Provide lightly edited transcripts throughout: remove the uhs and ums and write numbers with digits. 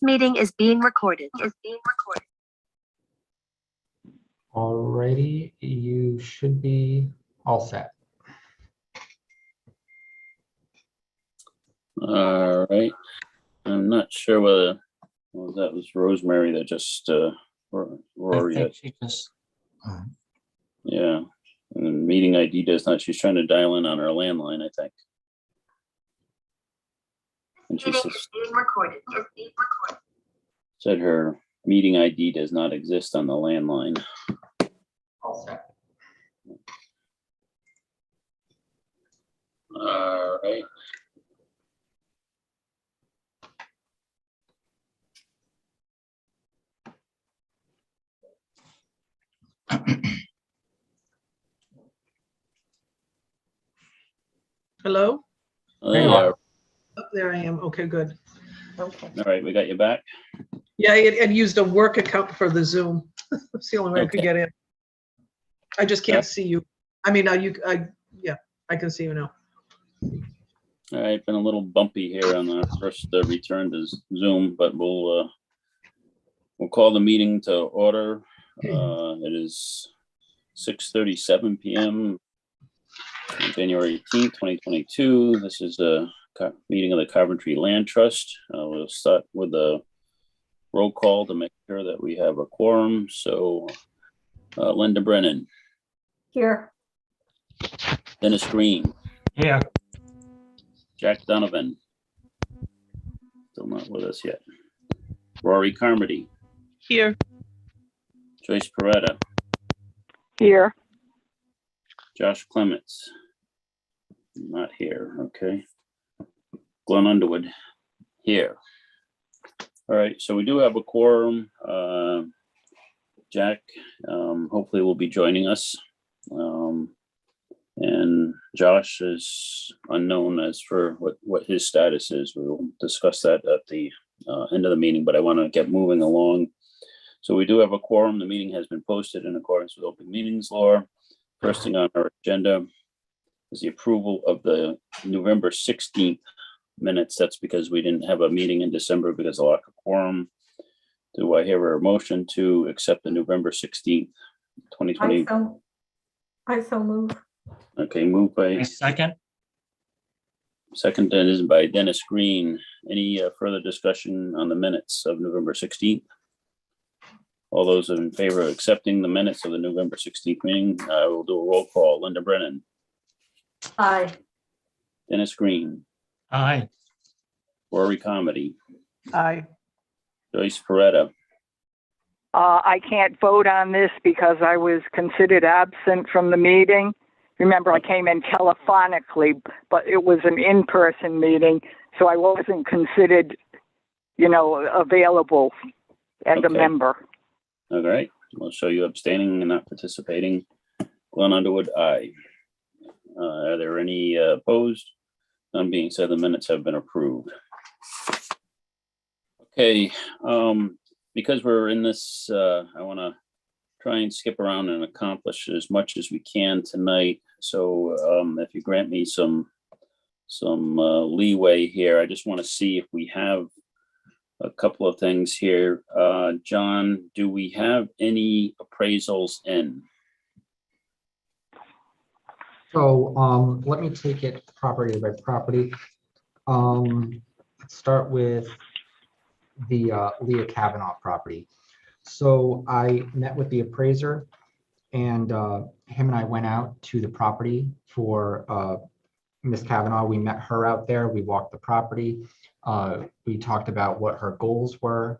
meeting is being recorded. Alrighty, you should be all set. All right. I'm not sure whether that was Rosemary that just Rory. I think she just. Yeah. And the meeting ID does not. She's trying to dial in on her landline, I think. And she said her meeting ID does not exist on the landline. All set. All right. Hello? There you Yeah. are. Oh, there I am. Okay, good. Okay. All right, we got you back. Yeah, it used a work account for the Zoom. That's the only way I could Okay. get in. I just can't Yeah. see you. I mean, yeah, I can see you now. All right, been a little bumpy here on the first return to Zoom, but we'll call the meeting to order. It is 6:37 p.m. on January 18th, 2022. This is a meeting of the Coventry Land Trust. We'll start with a roll call to make sure that we have a quorum. So Linda Brennan. Here. Dennis Green. Yeah. Jack Donovan. Still not with us yet. Rory Carmody. Here. Joyce Peretta. Here. Josh Clements. Not here. Okay. Glenn Underwood. Here. All right. So we do have a quorum. Jack hopefully will be joining us. And Josh is unknown as for what his status is. We'll discuss that at the end of the meeting, but I want to get moving along. So we do have a quorum. The meeting has been posted in accordance with open meetings law. First thing on our agenda is the approval of the November 16th minutes. That's because we didn't have a meeting in December because of lack of quorum. Do I hear a motion to accept the November 16th, 2020? I so move. Okay, moved by A second. second, that is by Dennis Green. Any further discussion on the minutes of November 16th? All those in favor of accepting the minutes of the November 16th meeting, I will do a roll call. Linda Brennan, Aye. Dennis Green, Aye. Rory Comedy, Aye. Joyce Peretta, I can't vote on this because I was considered absent from the meeting. Remember, I came in telephonically, but it was an in-person meeting, so I wasn't considered, available as a Okay. member. all right, we'll show you abstaining and not participating. Glenn Underwood, aye. Are there any opposed? None being said, the minutes have been approved. Okay, because we're in this, I want to try and skip around and accomplish as much as we can tonight. So if you grant me some leeway here, I just want to see if we have a couple of things here. John, do we have any appraisals in? So let me take it property by property. Let's start with the Leah Kavanaugh property. So I met with the appraiser, and him and I went out to the property for Miss Kavanaugh. We met her out there. We walked the property. We talked about what her goals were,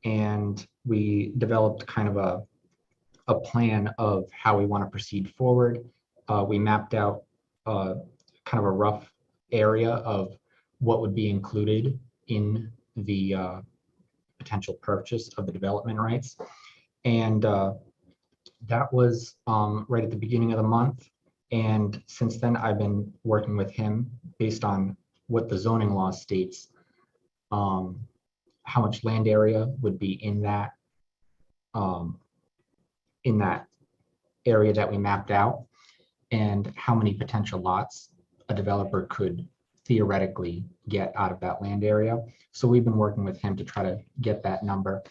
and we developed kind of a plan of how we want to proceed forward. We mapped out kind of a rough area of what would be included in the potential purchase of the development rights. And that was right at the beginning of the month. And since then, I've been working with him based on what the zoning law states, how much land area would be in that area that we mapped out, and how many potential lots a developer could theoretically get out of that land area. So we've been working with him to try to get that number.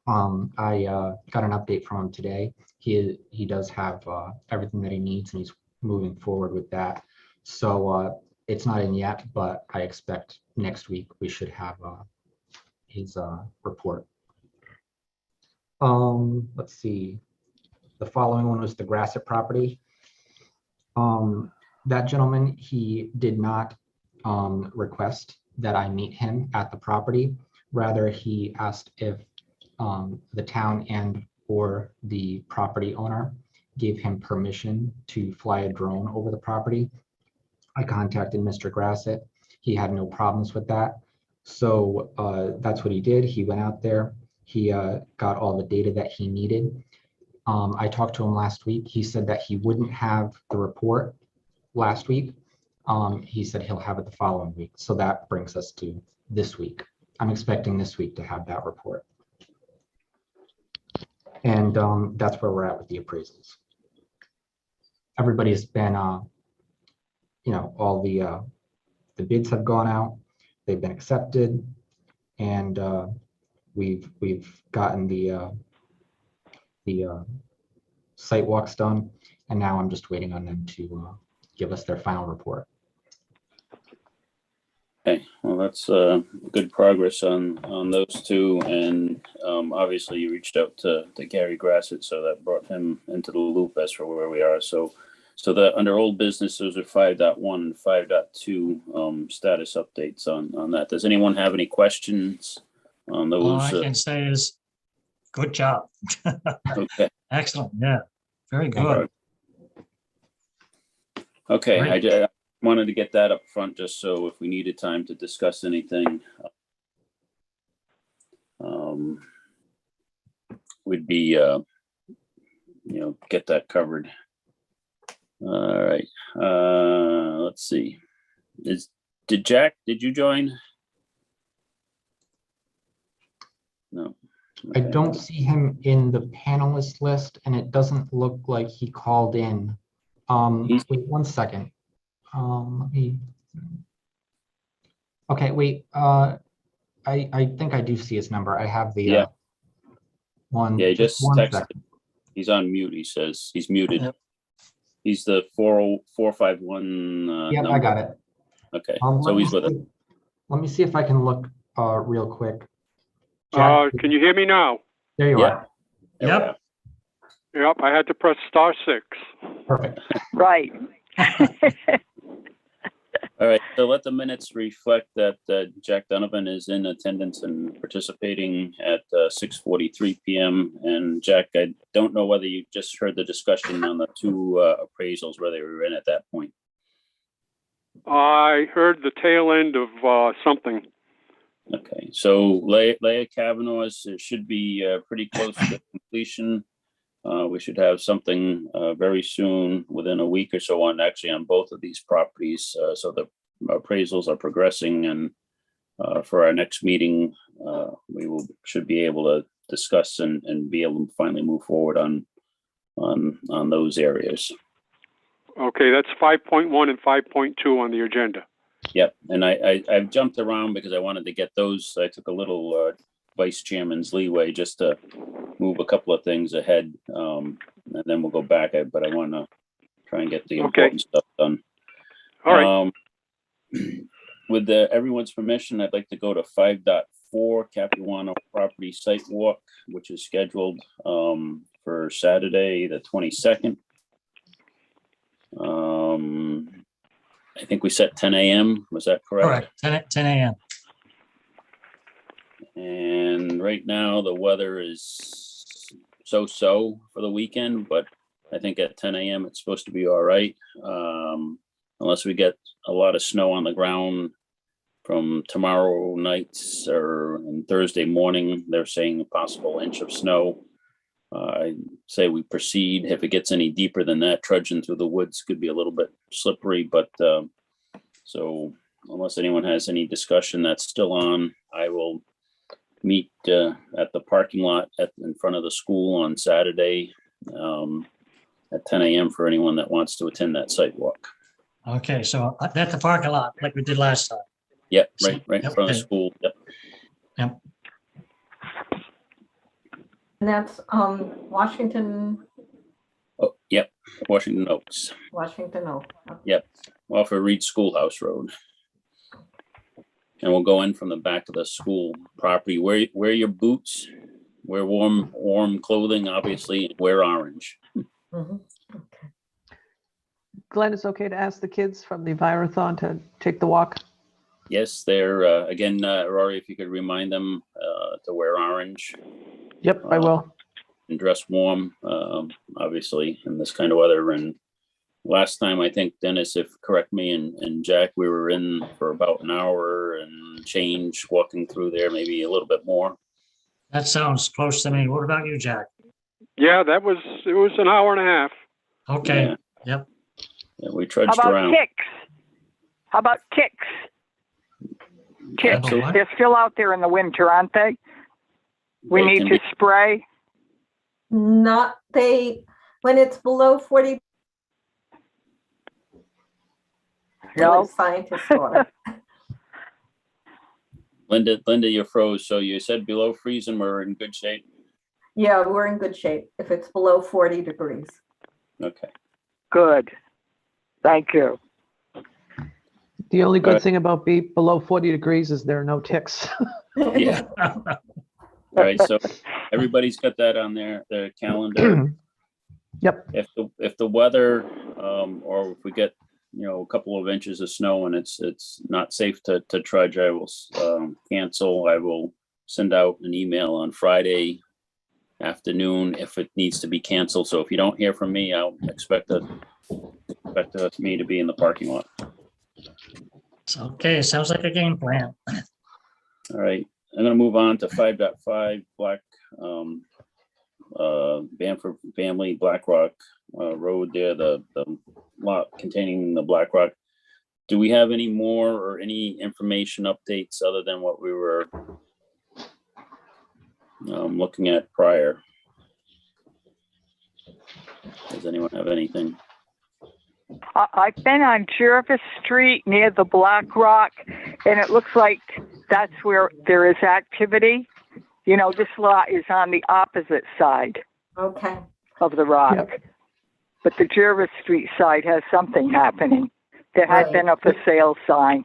I got an update from him today. He does have everything that he needs, and he's moving forward with that. So it's not in yet, but I expect next week we should have his report. Let's see. The following one was the Grassett property. That gentleman, he did not request that I meet him at the property. Rather, he asked if the town and or the property owner gave him permission to fly a drone over the property. I contacted Mr. Grassett. He had no problems with that. So that's what he did. He went out there. He got all the data that he needed. I talked to him last week. He said that he wouldn't have the report last week. He said he'll have it the following week. So that brings us to this week. I'm expecting this week to have that report. And that's where we're at with the appraisals. Everybody's been, all the bids have gone out. They've been accepted, and we've gotten the site walks done, and now I'm just waiting on them to give us their final report. Okay, well, that's good progress on those two, and obviously you reached out to Gary Grassett, so that brought him into the loop as for where we are. So that under old business, those are 5.1 and 5.2 status updates on that. Does anyone have any questions on those? All I can say is, good job. Okay. Excellent. Yeah, very good. Okay, Great. I wanted to get that up front just so if we needed time to discuss anything, we'd be, get that covered. All right. Let's see. Did you join? No. I don't see him in the panelist list, and it doesn't look like he called in. Wait 1 second. Let me. Okay, wait. I think I do see his number. I have the one. Yeah, he just 1 texted. second. He's on mute. He says he's muted. Yep. He's the 40451. Yep, number. I got it. Okay, Let so me he's with us. see- Let me see if I can look real quick. Jack, Can you hear me now? there you Yeah. are. There we Yep. are. Yep, I had to press *6. Perfect. Right. All right, so let the minutes reflect that Jack Donovan is in attendance and participating at 6:43 p.m. And Jack, I don't know whether you just heard the discussion on the two appraisals where they were in at that point. I heard the tail end of something. Okay, so Leah Kavanaugh's should be pretty close to completion. We should have something very soon, within a week or so, on both of these properties. So the appraisals are progressing, and for our next meeting, we should be able to discuss and be able to finally move forward on those areas. Okay, that's 5.1 and 5.2 on the agenda. Yep, and I've jumped around because I wanted to get those. I took a little vice chairman's leeway just to move a couple of things ahead, and then we'll go back. But I want to try and get the important stuff done. All right. With everyone's permission, I'd like to go to 5.4 Capuano property site walk, which is scheduled for Saturday, the 22nd. I think we set 10 a.m. Was that correct? Correct. 10 a.m. And right now the weather is so-so for the weekend, but I think at 10 a.m. it's supposed to be all right. Unless we get a lot of snow on the ground from tomorrow night or Thursday morning. They're saying a possible inch of snow. I say we proceed. If it gets any deeper than that, trudging through the woods could be a little bit slippery, but so unless anyone has any discussion, that's still on. I will meet at the parking lot in front of the school on Saturday at 10 a.m. for anyone that wants to attend that site walk. Okay, so that's the parking lot like we did last time. Yep, right in Yep, front of the okay. school. Yep. Yep. And that's Washington, Oh, yep. Washington Oaks, Washington. off of Reed Schoolhouse Road. And we'll go in from the back of the school property. Wear your boots, wear warm clothing, obviously, and wear orange. Mhm. Okay. Glenn, it's okay to ask the kids from the Envirothon to take the walk? Yes, they're, again, Rory, if you could remind them to wear orange Yep, I will. and dress warm, obviously, in this kind of weather. And last time, I think, Dennis, if correct me, and Jack, we were in for about an hour and change walking through there, maybe a little bit more. That sounds close to me. What about you, Jack? Yeah, it was an hour and a half. Okay, Yeah. yep. Yeah, we How trudged about around. ticks? How about ticks? Ticks, Absolutely. they're still out there in the winter, aren't they? We They need can to be- spray. Not when it's below 40. No. Scientists thought. Linda, you froze. So you said below freezing, we're in good shape. Yeah, we're in good shape if it's below 40 degrees. Okay. Good. Thank you. The only good Alright. thing about below 40 degrees is there are no ticks. Yeah. All right. So everybody's got that on their calendar. Yep, If the weather, or if we get, a couple of inches of snow and it's not safe to trudge, I will cancel. I will send out an email on Friday afternoon if it needs to be canceled. So if you don't hear from me, I'll expect me to be in the parking lot. Okay, sounds like a game plan. All right, I'm gonna move on to 5.5 Black Bamford Family Blackrock Road there, the lot containing the Blackrock. Do we have any more or any information updates other than what we were looking at prior? Does anyone have anything? I've been on Jervis Street near the Blackrock, and it looks like that's where there is activity. This lot is on the opposite side Okay. of the rock. Yep. But the Jervis Street side has something happening. There had Right. been a for sale sign.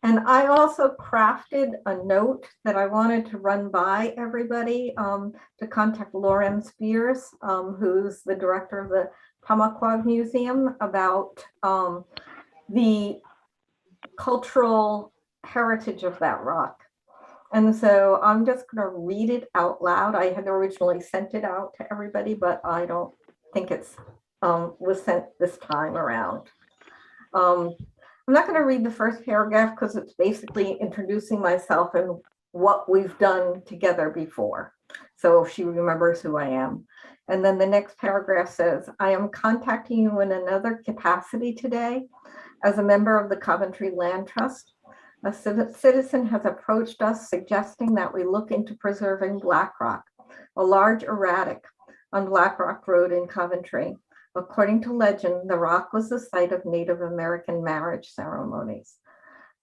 And I also crafted a note that I wanted to run by everybody to contact Lauren Spears, who's the director of the Pamaquag Museum, about the cultural heritage of that rock. And so I'm just going to read it out loud. I had originally sent it out to everybody, but I don't think it's was sent this time around. I'm not going to read the first paragraph because it's basically introducing myself and what we've done together before. So she remembers who I am. And then the next paragraph says, I am contacting you in another capacity today as a member of the Coventry Land Trust. A citizen has approached us suggesting that we look into preserving Blackrock, a large erratic on Blackrock Road in Coventry. According to legend, the rock was the site of Native American marriage ceremonies.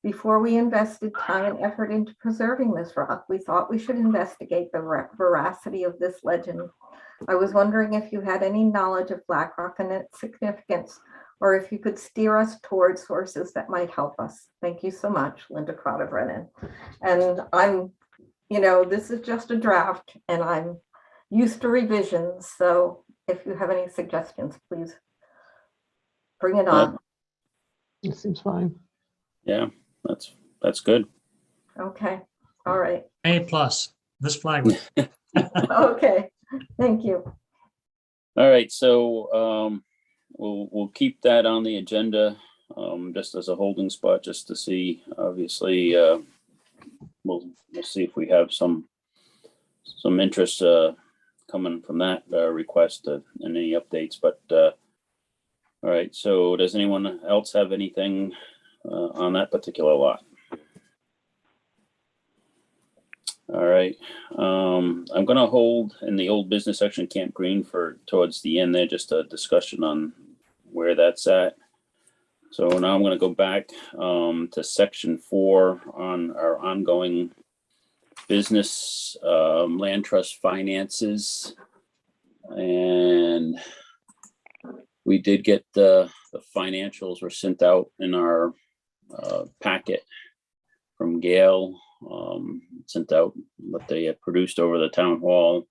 Before we invested time and effort into preserving this rock, we thought we should investigate the veracity of this legend. I was wondering if you had any knowledge of Blackrock and its significance, or if you could steer us towards sources that might help us. Thank you so much, Linda Crowder-Brennan. And I'm, this is just a draft and I'm used to revisions. So if you have any suggestions, please bring it on. it seems fine. Yeah, that's good. Okay, all right. A+, this flag. Okay, thank you. All right, so we'll keep that on the agenda just as a holding spot, just to see. Obviously, we'll see if we have some interest coming from that request and any updates. But all right, so does anyone else have anything on that particular lot? All right, I'm going to hold in the old business section Camp Green for towards the end there, just a discussion on where that's at. So now I'm going to go back to section 4 on our ongoing business land trust finances. And we did get the financials were sent out in our packet from Gail, sent out what they had produced over the town hall.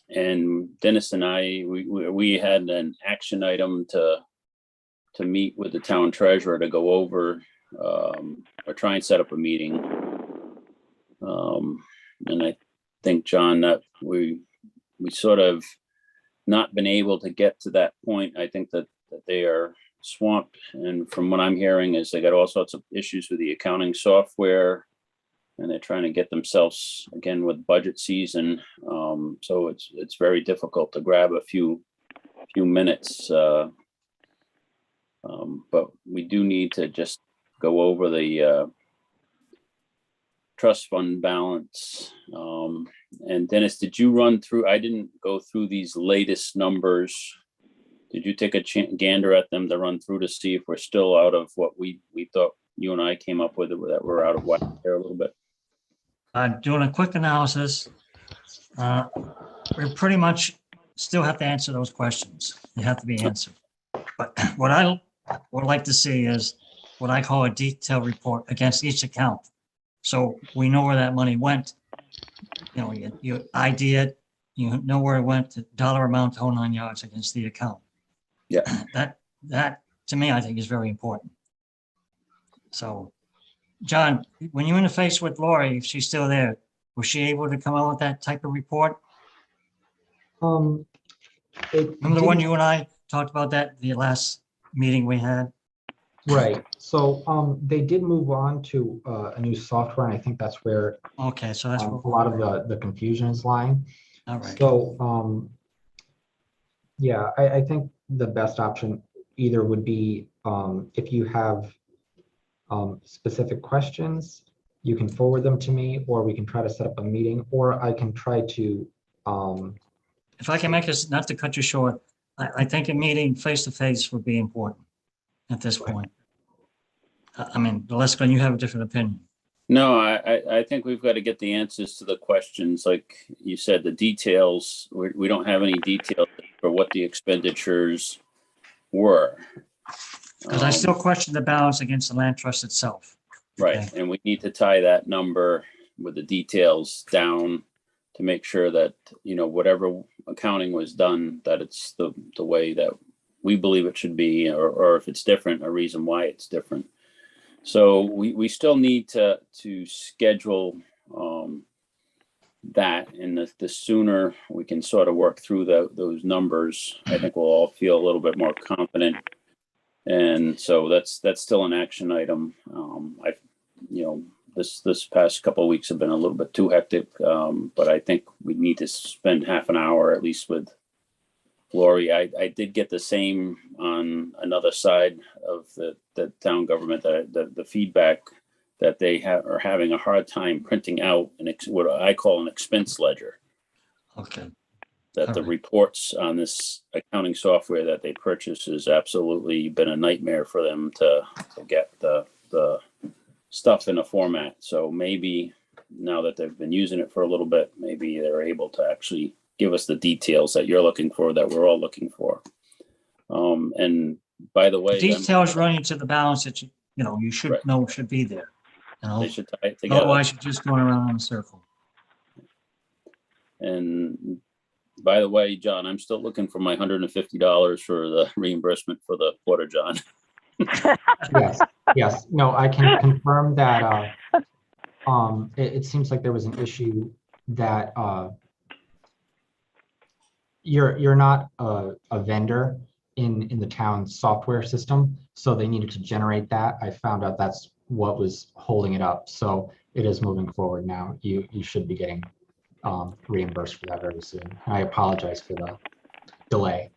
And Dennis and I, we had an action item to meet with the town treasurer to go over or try and set up a meeting. And I think, John, that we sort of not been able to get to that point. I think that they are swamped. And from what I'm hearing is they got all sorts of issues with the accounting software, and they're trying to get themselves again with budget season. So it's very difficult to grab a few minutes. But we do need to just go over the trust fund balance. And Dennis, did you run through? I didn't go through these latest numbers. Did you take a gander at them to run through to see if we're still out of what we thought you and I came up with, that we're out of what there a little bit? Doing a quick analysis, we pretty much still have to answer those questions. They have to be answered. But what I would like to see is what I call a detailed report against each account. So we know where that money went. You know, you ID it, you know where it went, the dollar amount, the whole 9 yards against the account. Yeah. That to me, I think is very important. So, John, when you interface with Lori, if she's still there, was she able to come out with that type of report? Remember the one you and I talked about that the last meeting we had? Right. So they did move on to a new software, and I think that's where Okay, so that's a lot of the confusion is lying. all right. So yeah, I think the best option either would be if you have specific questions, you can forward them to me, or we can try to set up a meeting, or I can try to If I can make this, not to cut you short, I think a meeting face-to-face would be important at this point. I mean, Leska, you have a different opinion. No, I think we've got to get the answers to the questions. Like you said, the details, we don't have any details for what the expenditures were. Because I still question the balance against the land trust itself. Right. Okay. And we need to tie that number with the details down to make sure that, you know, whatever accounting was done, that it's the way that we believe it should be, or if it's different, a reason why it's different. So we still need to schedule that, and the sooner we can sort of work through those numbers, I think we'll all feel a little bit more confident. And so that's still an action item. This past couple of weeks have been a little bit too hectic, but I think we need to spend half an hour at least with Lori. I did get the same on another side of the town government, the feedback that they are having a hard time printing out what I call an expense ledger. Okay. That the reports on this accounting software that they purchased has absolutely been a nightmare for them to get the stuff in a format. So maybe now that they've been using it for a little bit, maybe they're able to actually give us the details that you're looking for, that we're all looking for. And by the way, Details running to the balance that you should Right. know should be there. they should tie it together. Otherwise, you're just going around in a circle. And by the way, John, I'm still looking for my $150 for the reimbursement for the porta john. Yes. No, I can confirm that it seems like there was an issue that you're not a vendor in the town's software system, so they needed to generate that. I found out that's what was holding it up. So it is moving forward now. You should be getting reimbursed for that very soon. I apologize for the delay.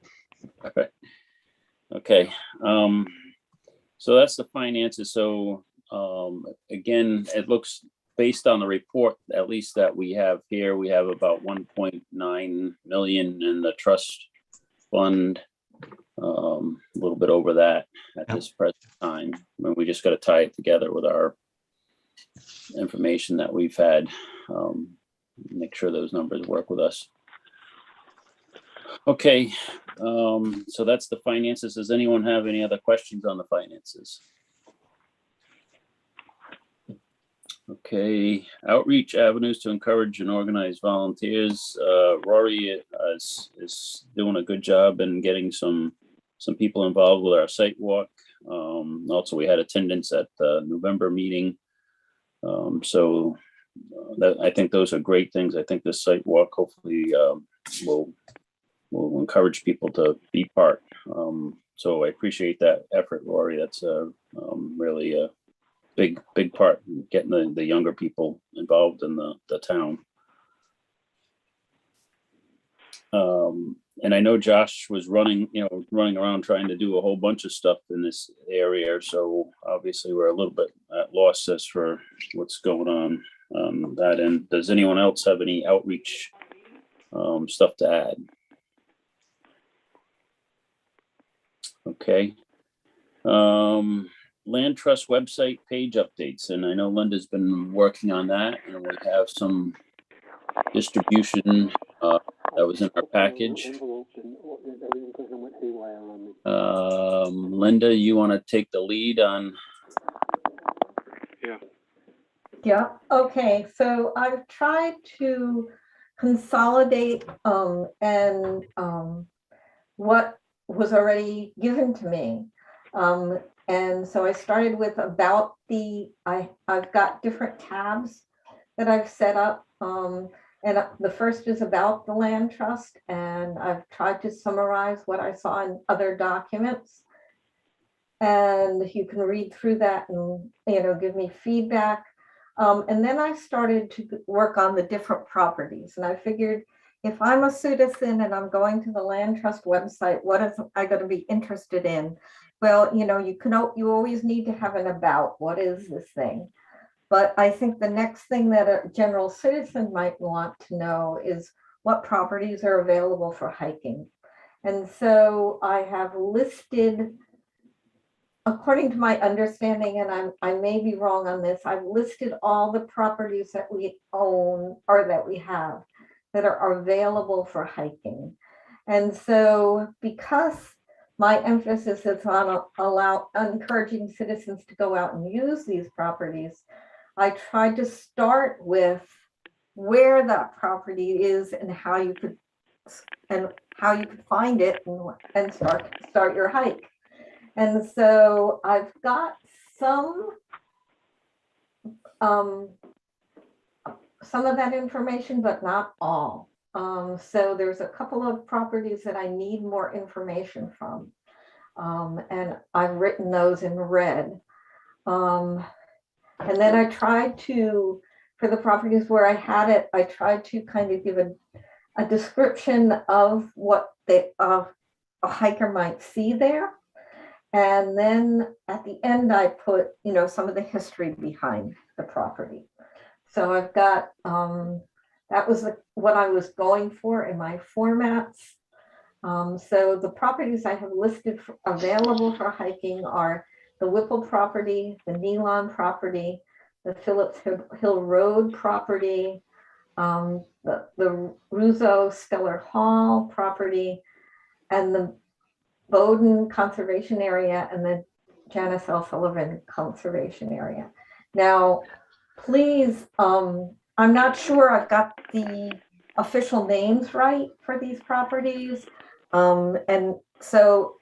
Okay. So that's the finances. So again, it looks, based on the report, at least that we have here, we have about 1.9 million in the trust fund. a little bit over that at Yep. this present time. I mean, we just got to tie it together with our information that we've had. Make sure those numbers work with us. Okay, so that's the finances. Does anyone have any other questions on the finances? Okay, outreach avenues to encourage and organize volunteers. Rory is doing a good job in getting some people involved with our site walk. Also, we had attendance at the November meeting. So I think those are great things. I think this site walk hopefully will encourage people to be part. So I appreciate that effort, Rory. That's really a big part in getting the younger people involved in the town. And I know Josh was running around trying to do a whole bunch of stuff in this area. So obviously we're a little bit at loss as for what's going on that end. Does anyone else have any outreach stuff to add? Okay. Land Trust website page updates. And I know Linda's been working on that, and we have some distribution that was in our package. Linda, you want to take the lead on? Yeah, okay, so I've tried to consolidate and what was already given to me. And so I started with about I've got different tabs that I've set up. And the first is about the land trust, and I've tried to summarize what I saw in other documents. And you can read through that and, give me feedback. And then I started to work on the different properties. And I figured if I'm a citizen and I'm going to the land trust website, what is I going to be interested in? Well, you always need to have an about. What is this thing? But I think the next thing that a general citizen might want to know is what properties are available for hiking. And so I have listed, according to my understanding, and I may be wrong on this, I've listed all the properties that we own or that we have that are available for hiking. And so because my emphasis is on encouraging citizens to go out and use these properties, I tried to start with where that property is and how you could find it and start your hike. And so I've got some of that information, but not all. So there's a couple of properties that I need more information from. And I've written those in red. And then I tried to, for the properties where I had it, I tried to kind of give a description of what a hiker might see there. And then at the end, I put, some of the history behind the property. So I've got, that was what I was going for in my formats. So the properties I have listed available for hiking are the Whipple property, the Nealon property, the Phillips Hill Road property, the Russo Stellar Hall property, and the Bowden Conservation Area, and the Janice L. Sullivan Conservation Area. Now, please, I'm not sure I've got the official names right for these properties. And so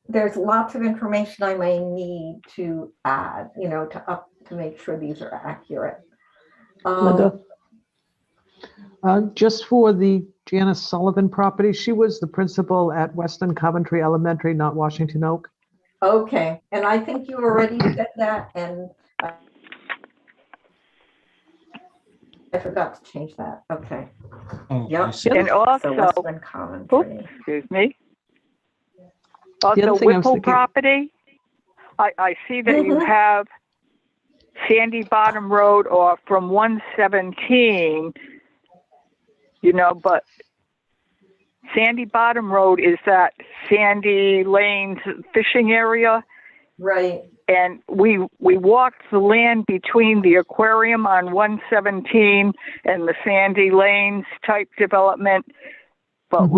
there's lots of information I may need to add, to make sure these are accurate. Linda, just for the Janice Sullivan property, she was the principal at Weston Coventry Elementary, not Washington Oak. Okay, and I think you already said that, and I forgot to change that. Okay. Oh, Yep. I see. And So also, Weston Coventry. excuse me. The Also, other thing I was Whipple thinking- property, I see that you have Sandy Bottom Road or from 117, but Sandy Bottom Road is that Sandy Lane's fishing area. Right. And we walked the land between the aquarium on 117 and the Sandy Lanes type development. But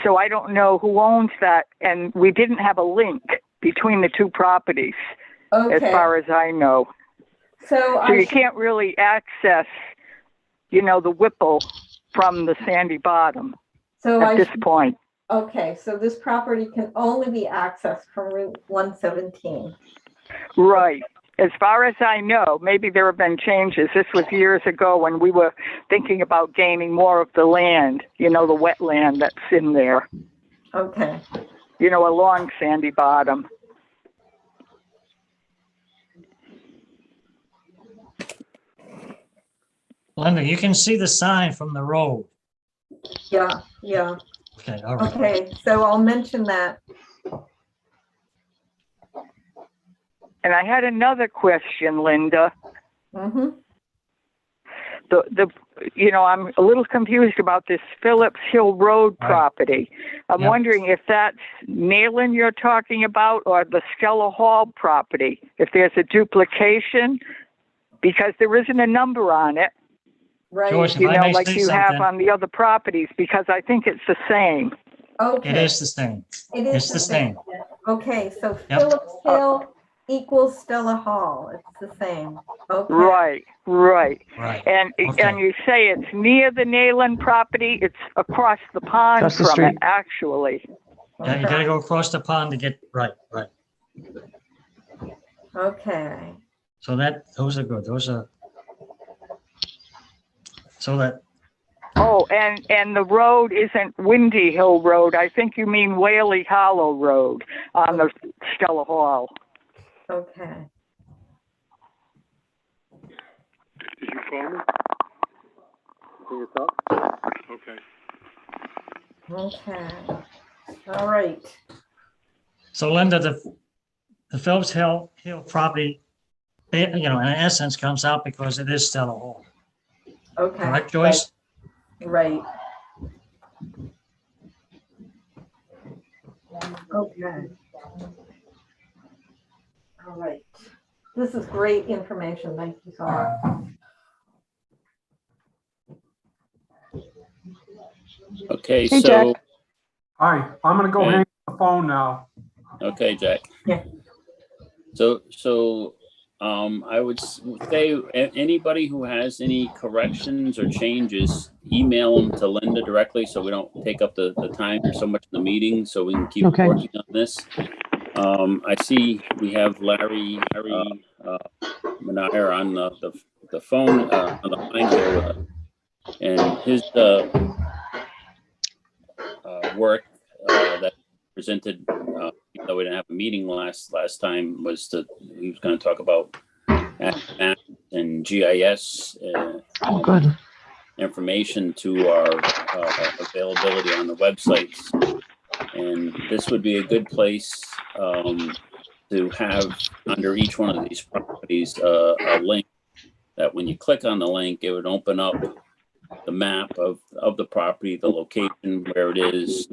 so I don't know who owns that. And we didn't have a link between the two properties, as far as I know. So you can't really access, the Whipple from the Sandy Bottom at this point. Okay, so this property can only be accessed from Route 117. Right. As far as I know, maybe there have been changes. This was years ago when we were thinking about gaining more of the land, the wetland that's in there. Okay. Along Sandy Bottom. Linda, you can see the sign from the road. Yeah. Okay, all right. Okay, so I'll mention that. And I had another question, Linda. Mm-hmm. I'm a little confused about this Phillips Hill Road property. I'm wondering if that's Nayland you're talking about or the Stella Hall property, if there's a duplication, because there isn't a number on it. Right. Joyce, if I may Like say you have something, on the other properties, because I think it's the same. Okay. it is the same. It is It's the same. Okay, so Yep. Phillips Hill equals Stella Hall. It's the same. Okay. Right. Right. And Okay. you say it's near the Nayland property. It's across the pond Across the from it, street. actually. Yeah, you gotta go across the pond to get, right. Okay. So those are good. So that, Oh, and the road isn't Windy Hill Road. I think you mean Whaley Hollow Road on the Stella Hall. Okay. Did you call me? Can you talk? Okay. Okay. All right. so Linda, the Phillips Hill property, in essence comes out because it is Stella Hall. Okay. Correct, Joyce? Right. Okay. All right. This is great information. Thank you so much. Okay, Hey, so, Jack. Hi, I'm gonna go Hey. hang up the phone now. okay, Jack. Yeah. So, I would say anybody who has any corrections or changes, email them to Linda directly so we don't take up the time so much in the meeting, so we can keep Okay. working on this. I see we have Larry Manire on the phone, on the line here with us. And his work that presented, even though we didn't have a meeting last time, he was going to talk about maps and GIS Good. information to our availability on the websites. And this would be a good place to have under each one of these properties a link that when you click on the link, it would open up the map of the property, the location where it is,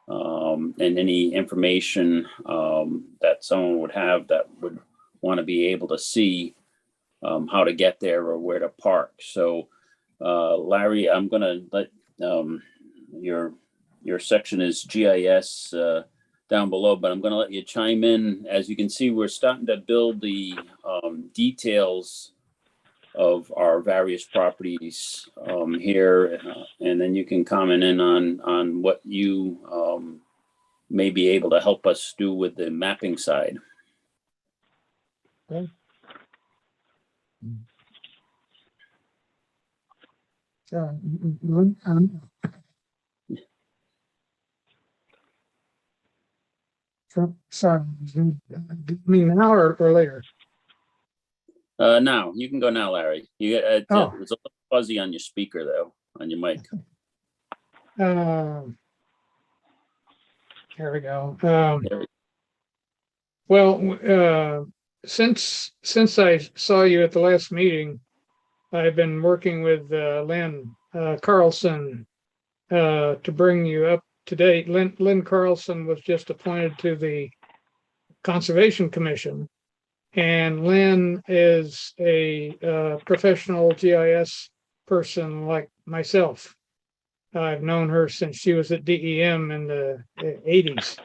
and any information that someone would have that would want to be able to see how to get there or where to park. So, Larry, I'm going to let your section is GIS down below, but I'm going to let you chime in. As you can see, we're starting to build the details of our various properties here, and then you can comment in on what you may be able to help us do with the mapping side. Okay. Sorry, me now or later? Now you can go now, Larry. It's a little fuzzy on your speaker though, on your mic. Here we go. Well, since I saw you at the last meeting, I've been working with Lynn Carlson to bring you up to date. Lynn Carlson was just appointed to the Conservation Commission. And Lynn is a professional GIS person like myself. I've known her since she was at DEM in the 80s.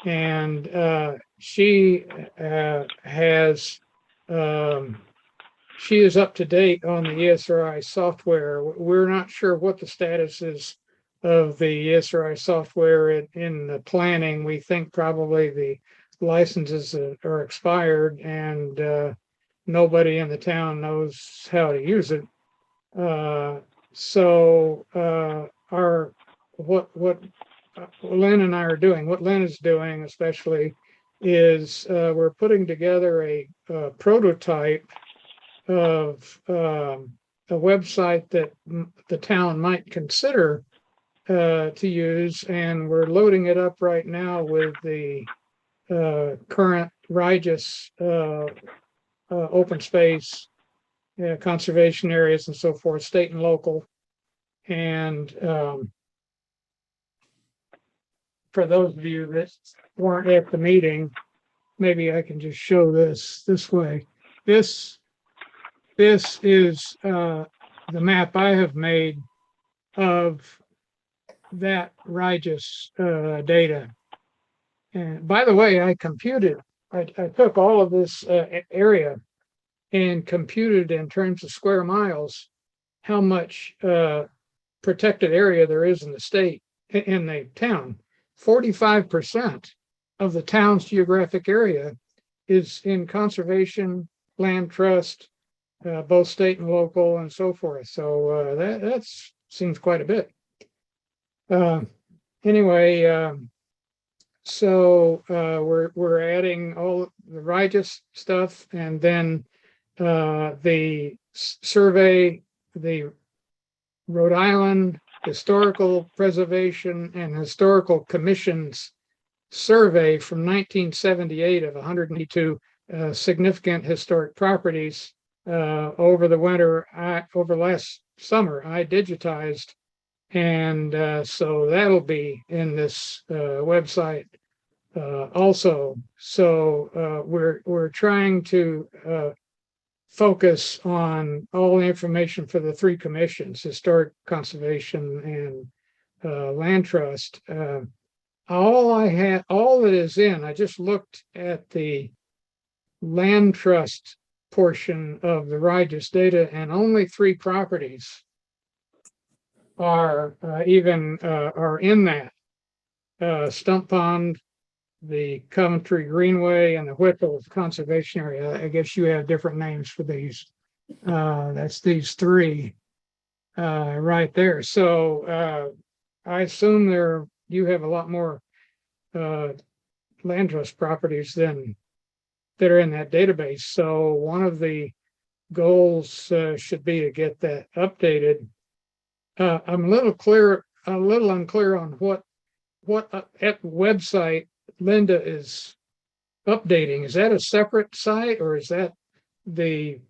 And she is up to date on the ESRI software. We're not sure what the status is of the ESRI software in the planning. We think probably the licenses are expired and nobody in the town knows how to use it. What Lynn and I are doing, what Lynn is doing especially, is we're putting together a prototype of a website that the town might consider to use, and we're loading it up right now with the current RIGIS open space, conservation areas and so forth, state and local. And for those of you that weren't at the meeting, maybe I can just show this way. This is the map I have made of that RIGIS data. And by the way, I took all of this area and computed in terms of square miles how much protected area there is in the state, in the town. 45% of the town's geographic area is in conservation, land trust, both state and local and so forth. So that seems quite a bit. Anyway, so we're adding all the RIGIS stuff, and then the survey, the Rhode Island Historical Preservation and Historical Commission's survey from 1978 of 182 significant historic properties. Over the winter, over last summer, I digitized, and so that'll be in this website also. So we're trying to focus on all the information for the three commissions: historic, conservation, and land trust. All that is in, I just looked at the land trust portion of the RIGIS data, and only 3 properties are in that. Stump Pond, the Coventry Greenway, and the Whittle Conservation Area. I guess you have different names for these. That's these 3 right there. So I assume you have a lot more land trust properties than that are in that database. So one of the goals should be to get that updated. I'm a little unclear on what website Linda is updating. Is that a separate site, or is that the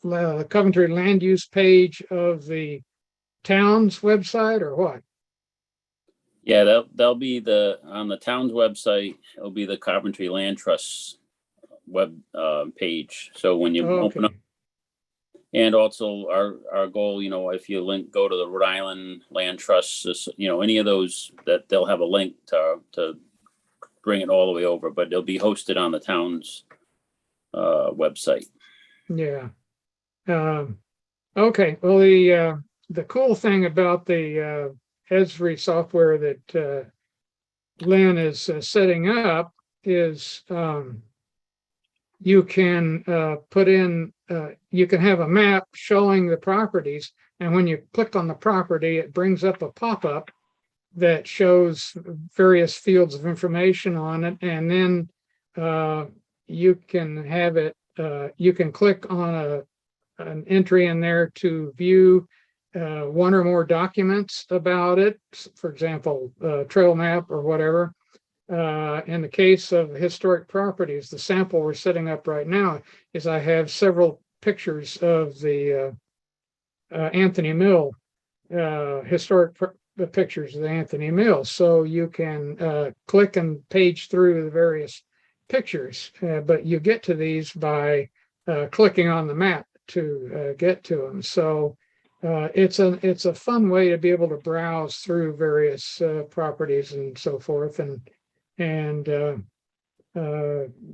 Coventry land use page of the town's website, or what? Yeah, they'll be on the town's website. It'll be the Coventry Land Trust web page. So when you open up, and also our goal, if you go to the Rhode Island Land Trust, any of those, that they'll have a link to bring it all the way over, but they'll be hosted on the town's website. Yeah. Okay. Well, the cool thing about the Esri software that Lynn is setting up is you can you can have a map showing the properties, and when you click on the property, it brings up a pop-up that shows various fields of information on it, and then you can have it. You can click on an entry in there to view 1 or more documents about it. For example, trail map or whatever. In the case of historic properties, the sample we're setting up right now is I have several pictures of the Anthony Mill historic the pictures of the Anthony Mill. So you can click and page through the various pictures, but you get to these by clicking on the map to get to them. So it's a fun way to be able to browse through various properties and so forth, and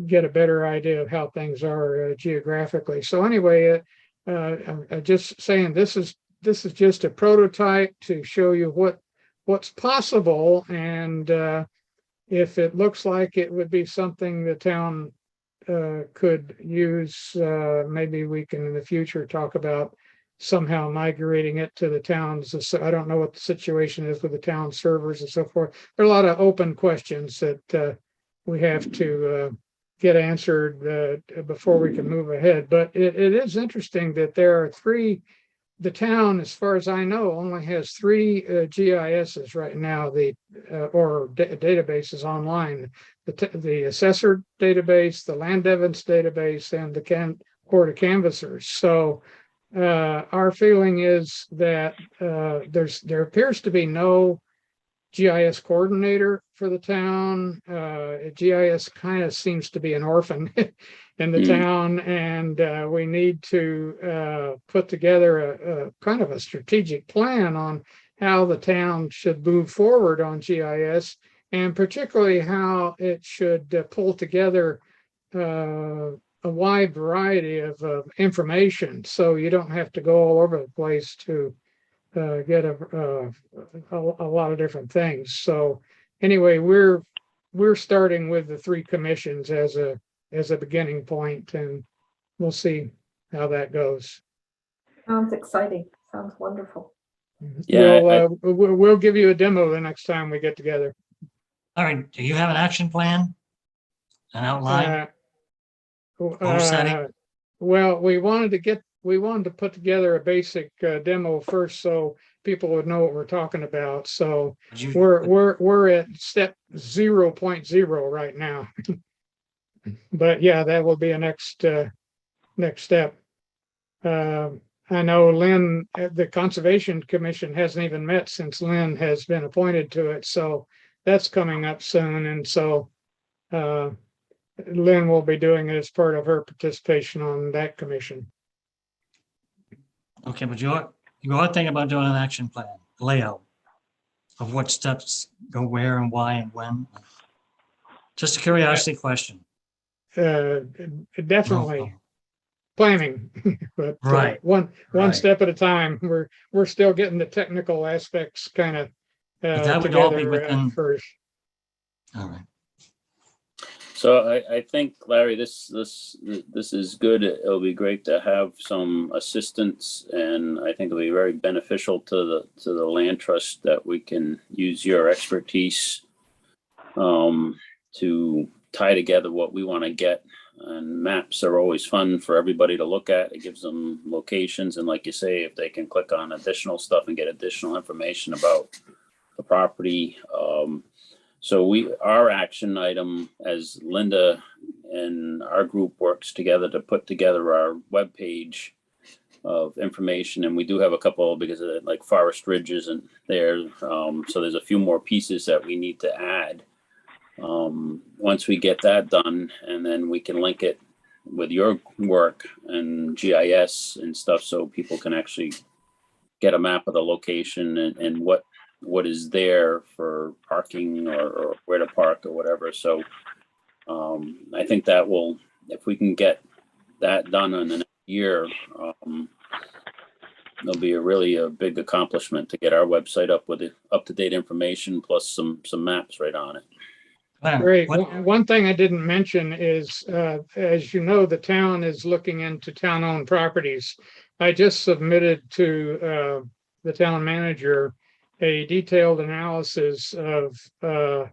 get a better idea of how things are geographically. So anyway, I'm just saying this is just a prototype to show you what's possible, and if it looks like it would be something the town could use, maybe we can in the future talk about somehow migrating it to the towns. So I don't know what the situation is with the town servers and so forth. There are a lot of open questions that we have to get answered before we can move ahead. But it is interesting that there are three. The town, as far as I know, only has three GISs right now, or databases online: the assessor database, the land evidence database, and the Court of Canvassers. So our feeling is that there appears to be no GIS coordinator for the town. GIS kind of seems to be an orphan in the town, and we need to put together a kind of a strategic plan on how the town should move forward on GIS, and particularly how it should pull together a wide variety of information, so you don't have to go all over the place to get a lot of different things. So anyway, we're starting with the three commissions as a beginning point, and we'll see how that goes. Sounds exciting. Sounds wonderful. Yeah, We'll give you a demo the next time we get together. All right, do you have an action plan? An outline? Goal setting? Well, we wanted to put together a basic demo first, so people would know what we're talking about. So we're at step 0.0 right now. But yeah, that will be a next step. I know Lynn, the Conservation Commission hasn't even met since Lynn has been appointed to it, so that's coming up soon. And so Lynn will be doing it as part of her participation on that commission. Okay, but you're thinking about doing an action plan, layout of what steps go where and why and when. Just a curiosity question. Definitely planning, but Right. One Right. step at a time. We're still getting the technical aspects kind of That would all be together within. first. All right. So I think, Larry, this is good. It'll be great to have some assistance, and I think it'll be very beneficial to the land trust that we can use your expertise to tie together what we want to get. And maps are always fun for everybody to look at. It gives them locations, and like you say, if they can click on additional stuff and get additional information about the property. So our action item, as Linda and our group works together to put together our webpage of information, and we do have a couple because of like Forest Ridge isn't there. So there's a few more pieces that we need to add. Once we get that done, and then we can link it with your work and GIS and stuff, so people can actually get a map of the location and what is there for parking or where to park or whatever. So I think that will, if we can get that done in the next year, there'll be a big accomplishment to get our website up with up-to-date information plus some maps right on it. Great. One thing I didn't mention is, as you know, the town is looking into town-owned properties. I just submitted to the town manager a detailed analysis of the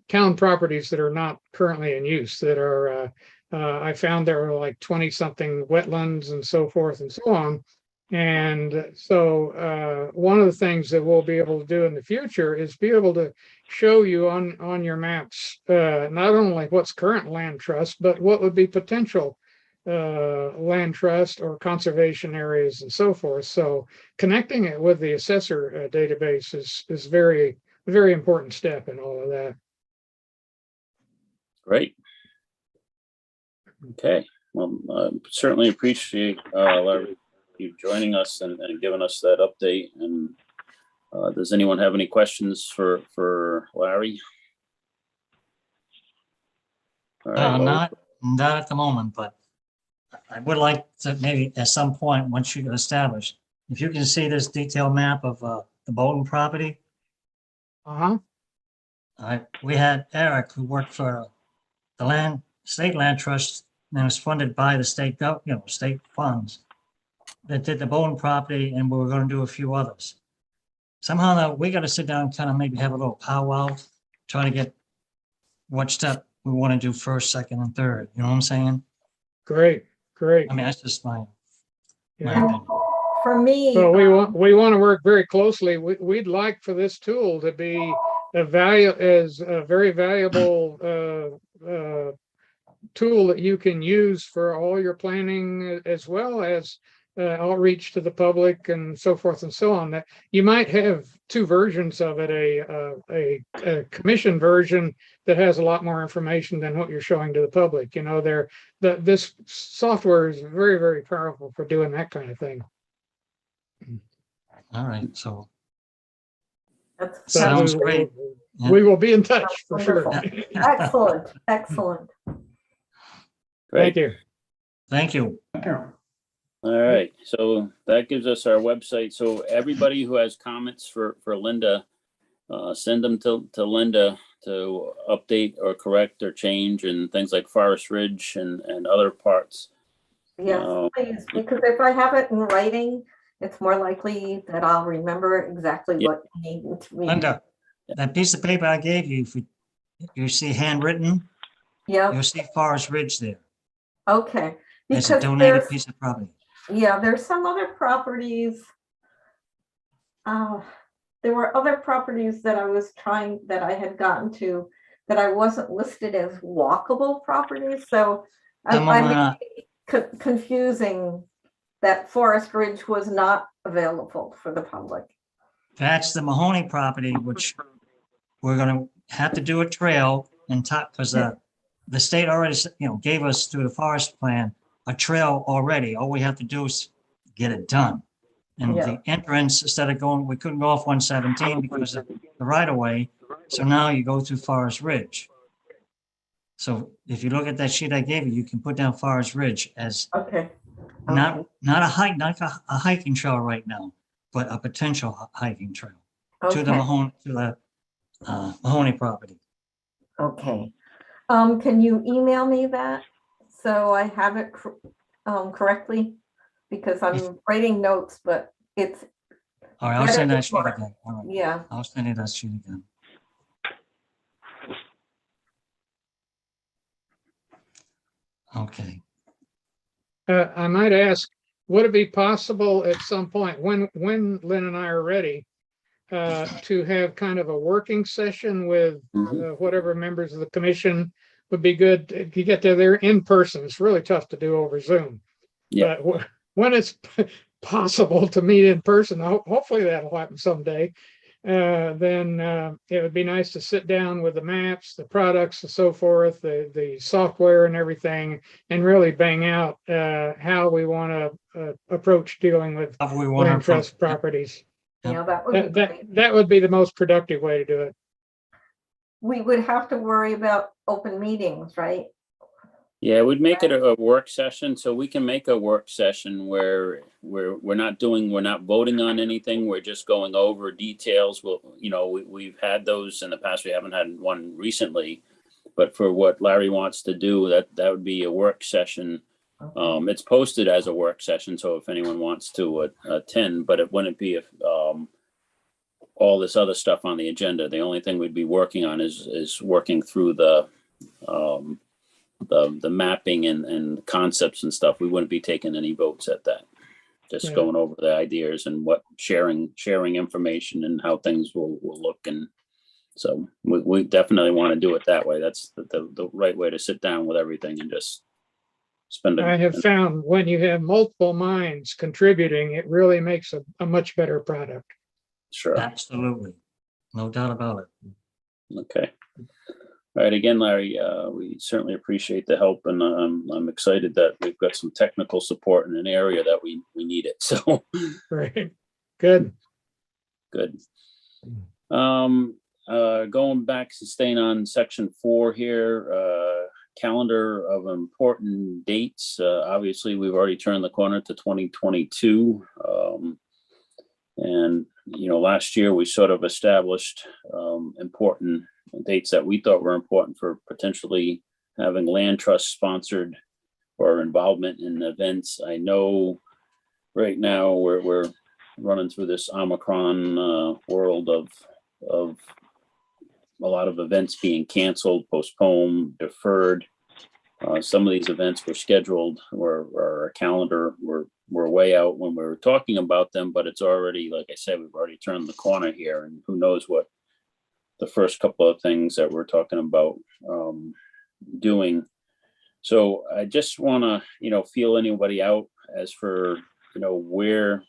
town properties that are not currently in use, that are I found there are like 20-something wetlands and so forth and so on. And so one of the things that we'll be able to do in the future is be able to show you on your maps not only what's current land trust, but what would be potential land trust or conservation areas and so forth. So connecting it with the assessor database is very important step in all of that. Great. Okay, well, certainly appreciate Larry, you joining us and giving us that update. And does anyone have any questions for Larry? All right, well, Not at the moment, but I would like to maybe at some point, once you get established, if you can see this detailed map of the Bolton property. We had Eric who worked for the state land trust, and it was funded by the state state funds that did the Bolton property, and we were going to do a few others. Somehow though, we got to sit down and kind of maybe have a little powwow, try to get what step we want to do first, second, and third. You know what I'm saying? Great. I mean, that's just my opinion. For me, So we want to work very closely. We'd like for this tool to be a very valuable tool that you can use for all your planning, as well as outreach to the public and so forth and so on. That you might have two versions of it, a commission version that has a lot more information than what you're showing to the public. You know, this software is very, very powerful for doing that kind of thing. All right, so that's sounds great. We will be in touch for sure. Excellent, excellent. great. Thank you. Thank you. All right, so that gives us our website. So everybody who has comments for Linda, send them to Linda to update or correct or change, and things like Forest Ridge and other parts. Yes, please, because if I have it in writing, it's more likely that I'll remember exactly what needed to be. Linda, that piece of paper I gave you, if you see handwritten, you'll see Forest Ridge there. Okay. It's a donated piece of property. Yeah, there's some other properties. There were other properties that I had gotten to that I wasn't listed as walkable properties. So I'm confusing that Forest Ridge was not available for the public. That's the Mahoney property, which we're going to have to do a trail and top, because the state already, gave us through the forest plan a trail already. All we have to do is get it done. And the entrance, instead of we couldn't go off 117 because of the right of way. So now you go through Forest Ridge. So if you look at that sheet I gave you, you can put down Forest Ridge as not a hiking trail right now, but a potential hiking trail to the Mahoney property. Okay. Can you email me that so I have it correctly? Because I'm writing notes, but it's. All right, I'll send that sheet again. All right. Yeah. I'll send you that sheet again. Okay. I might ask, would it be possible at some point when Lynn and I are ready to have kind of a working session with whatever members of the commission would be good if you get there in person? It's really tough to do over Zoom. Yeah. But when it's possible to meet in person, hopefully that'll happen someday, then it would be nice to sit down with the maps, the products and so forth, the software and everything, and really bang out how we want to approach dealing with land trust properties. Yeah, that would be great. That would be the most productive way to do it. We would have to worry about open meetings, right? Yeah, we'd make it a work session, so we can make a work session where we're not voting on anything. We're just going over details. We've had those in the past. We haven't had one recently, but for what Larry wants to do, that would be a work session. Okay. It's posted as a work session, so if anyone wants to attend, but it wouldn't be all this other stuff on the agenda. The only thing we'd be working on is working through the mapping and concepts and stuff. We wouldn't be taking any votes at that. Just going over the ideas and what sharing information and how things will look. And so we definitely want to do it that way. That's the right way to sit down with everything and just spend I have found when you have multiple minds contributing, it really makes a much better product. sure. Absolutely. No doubt about it. Okay. All right, again, Larry, we certainly appreciate the help, and I'm excited that we've got some technical support in an area that we need it. So Right. Good. good. Going back to staying on section 4 here, calendar of important dates. Obviously, we've already turned the corner to 2022. And, last year we sort of established important dates that we thought were important for potentially having land trust sponsored or involvement in events. I know right now we're running through this Omicron world of a lot of events being canceled, postponed, deferred. Some of these events were scheduled or our calendar were way out when we were talking about them, but it's already, like I said, we've already turned the corner here, and who knows what the first couple of things that we're talking about doing. So I just want to, feel anybody out as for, where,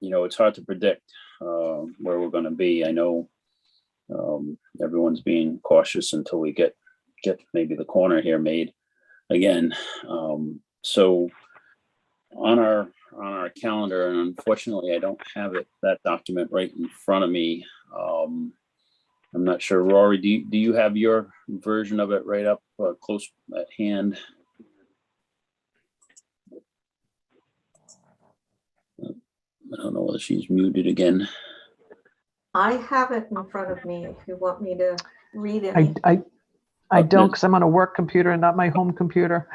it's hard to predict where we're going to be. I know everyone's being cautious until we get maybe the corner here made again. So on our calendar, and unfortunately I don't have that document right in front of me. I'm not sure, Rory, do you have your version of it right up close at hand? I don't know whether she's muted again. I have it in front of me if you want me to read it. I don't, because I'm on a work computer and not my home computer.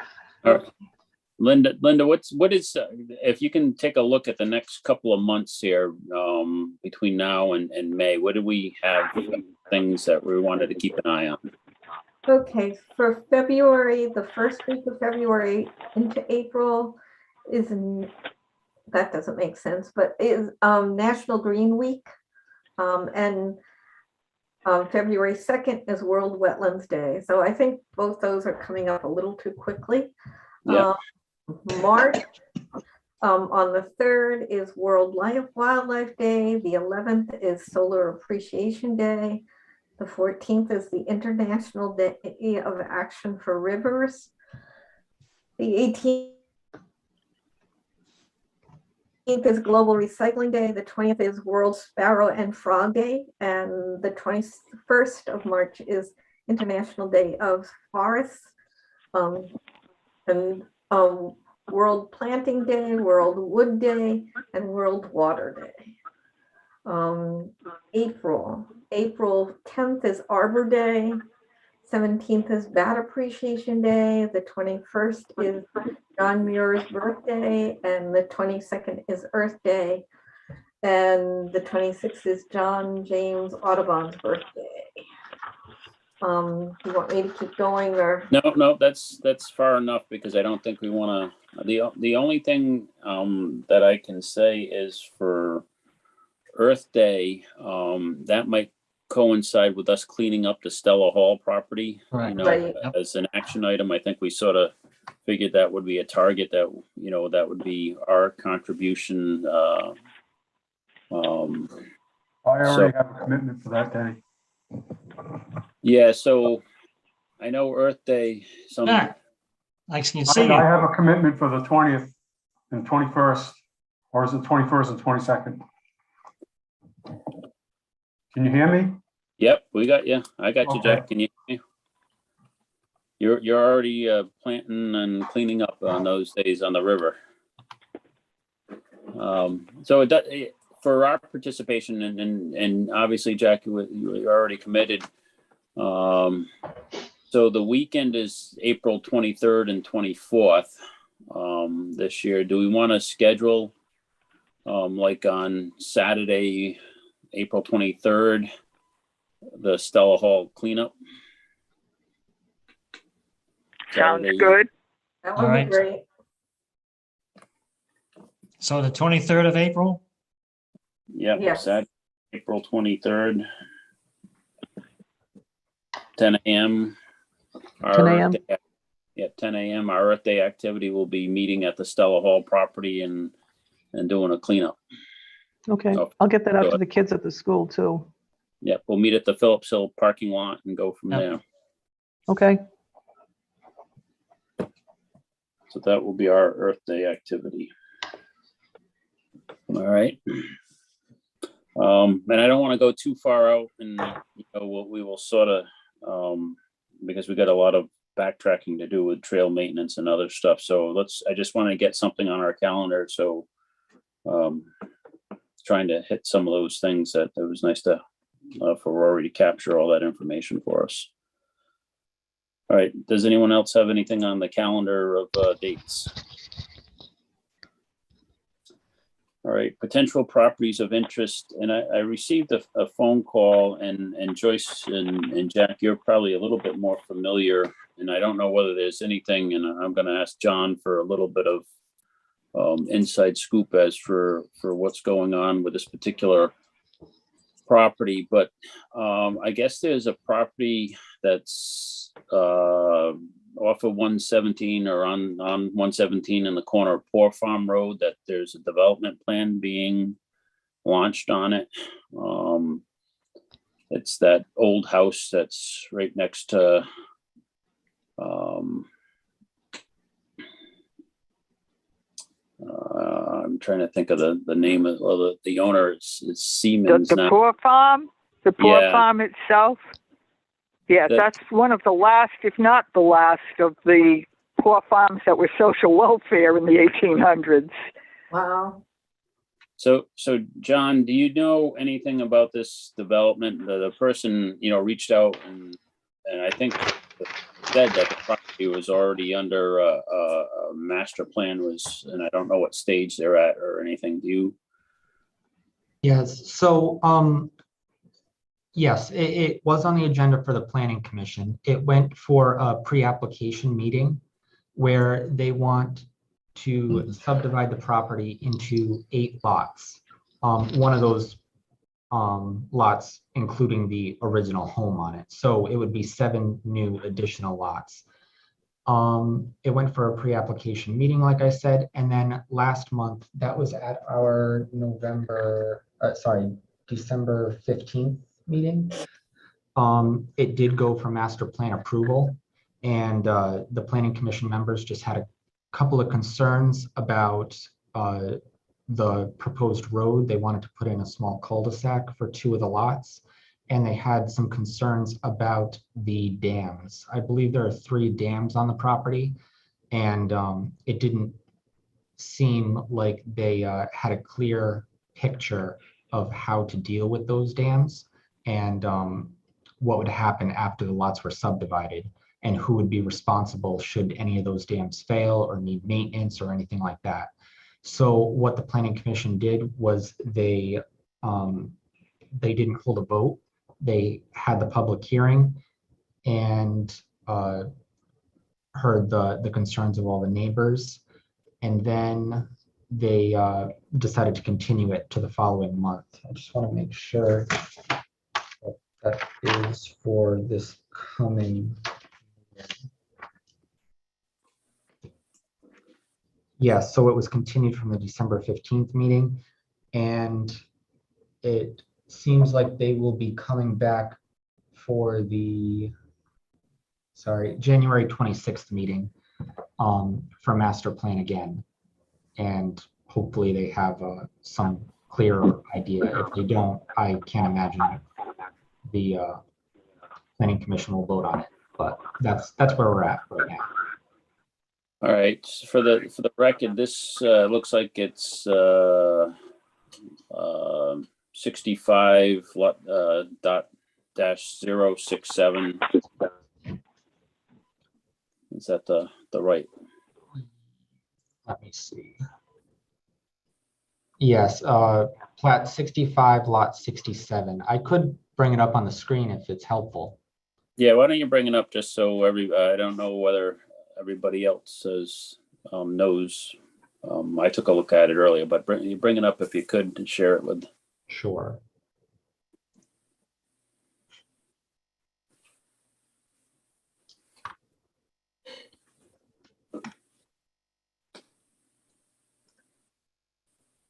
Linda, what is, if you can take a look at the next couple of months here, between now and May, what do we have, things that we wanted to keep an eye on? Okay, for February, the first week of February into April that doesn't make sense, but is National Green Week. And February 2nd is World Wetlands Day. So I think both those are coming up a little too quickly. Yeah. March, on the 3rd is World Wildlife Day. The 11th is Solar Appreciation Day. The 14th is the International Day of Action for Rivers. The 18th is Global Recycling Day. The 20th is World Sparrow and Frog Day. And the 21st of March is International Day of Forests. World Planting Day, World Wood Day, and World Water Day. April 10th is Arbor Day. 17th is Bat Appreciation Day. The 21st is John Muir's birthday, and the 22nd is Earth Day, and the 26th is John James Audubon's birthday. You want me to keep going, or? No, that's far enough, because I don't think we want to. The only thing that I can say is for Earth Day, that might coincide with us cleaning up the Stella Hall property. Right. Right. As an action item. I think we sort of figured that would be a target that, that would be our contribution. I already have a commitment for that day. Yeah, so I know Earth Day, I can see I you. have a commitment for the 20th and 21st, or is it 21st and 22nd? Can you hear me? Yep, we got you. I got you, Okay. Jack. Can you hear me? You're already planting and cleaning up on those days on the river. So it does, for our participation, and obviously, Jack, you already committed. So the weekend is April 23rd and 24th this year. Do we want to schedule like on Saturday, April 23rd, the Stella Hall cleanup? Sounds Saturday. good. That All would be right. great. So the 23rd of April? Yep, Yes. Saturday, April 23rd, 10 a.m. 10 a.m. at 10 a.m. Our Earth Day activity will be meeting at the Stella Hall property and doing a cleanup. Okay, Oh, I'll get that out go to the kids at the school too. Yep, we'll meet at the Phillips Hill parking lot and go from Yep. there. Okay, So that will be our Earth Day activity. All right. And I don't want to go too far out, and we will sort of because we got a lot of backtracking to do with trail maintenance and other stuff. So I just want to get something on our calendar. So trying to hit some of those things that it was nice to for Rory to capture all that information for us. All right. Does anyone else have anything on the calendar of dates? All right. Potential properties of interest. And I received a phone call, and Joyce and Jack, you're probably a little bit more familiar. And I don't know whether there's anything, and I'm going to ask John for a little bit of inside scoop as for what's going on with this particular property. But I guess there's a property that's off of 117 or on 117 in the corner of Poor Farm Road that there's a development plan being launched on it. It's that old house that's right next to I'm trying to think of the name of the owner. It's Siemens The now. Poor Farm, Yeah. farm itself. Yeah, That- that's one of the last, if not the last, of the poor farms that were social welfare in the 1800s. Wow. So John, do you know anything about this development? The person, reached out and I think said that the property was already under a master plan and I don't know what stage they're at or anything. Do you? Yes, so, yes, it was on the agenda for the Planning Commission. It went for a pre-application meeting where they want to subdivide the property into 8 lots. One of those lots including the original home on it. So it would be 7 new additional lots. It went for a pre-application meeting, like I said, and then last month, that was at our December 15th meeting. It did go for master plan approval, and the Planning Commission members just had a couple of concerns about the proposed road. They wanted to put in a small cul-de-sac for 2 of the lots, and they had some concerns about the dams. I believe there are 3 dams on the property, and it didn't seem like they had a clear picture of how to deal with those dams and what would happen after the lots were subdivided and who would be responsible should any of those dams fail or need maintenance or anything like that. So what the Planning Commission did was they didn't hold a vote. They had the public hearing and heard the concerns of all the neighbors. And then they decided to continue it to the following month. I just want to make sure that is for this coming year. Yes, so it was continued from the December 15th meeting, and it seems like they will be coming back for the January 26th meeting for master plan again. And hopefully they have some clearer idea. If they don't, I can't imagine the Planning Commission will vote on it. But that's where we're at right now. All right, for the record, this looks like it's 65 .-067. Is that the right? Let me see. Yes, plat 65, lot 67. I could bring it up on the screen if it's helpful. Yeah, why don't you bring it up just so I don't know whether everybody else knows. I took a look at it earlier, but bring it up if you could and share it with. Sure.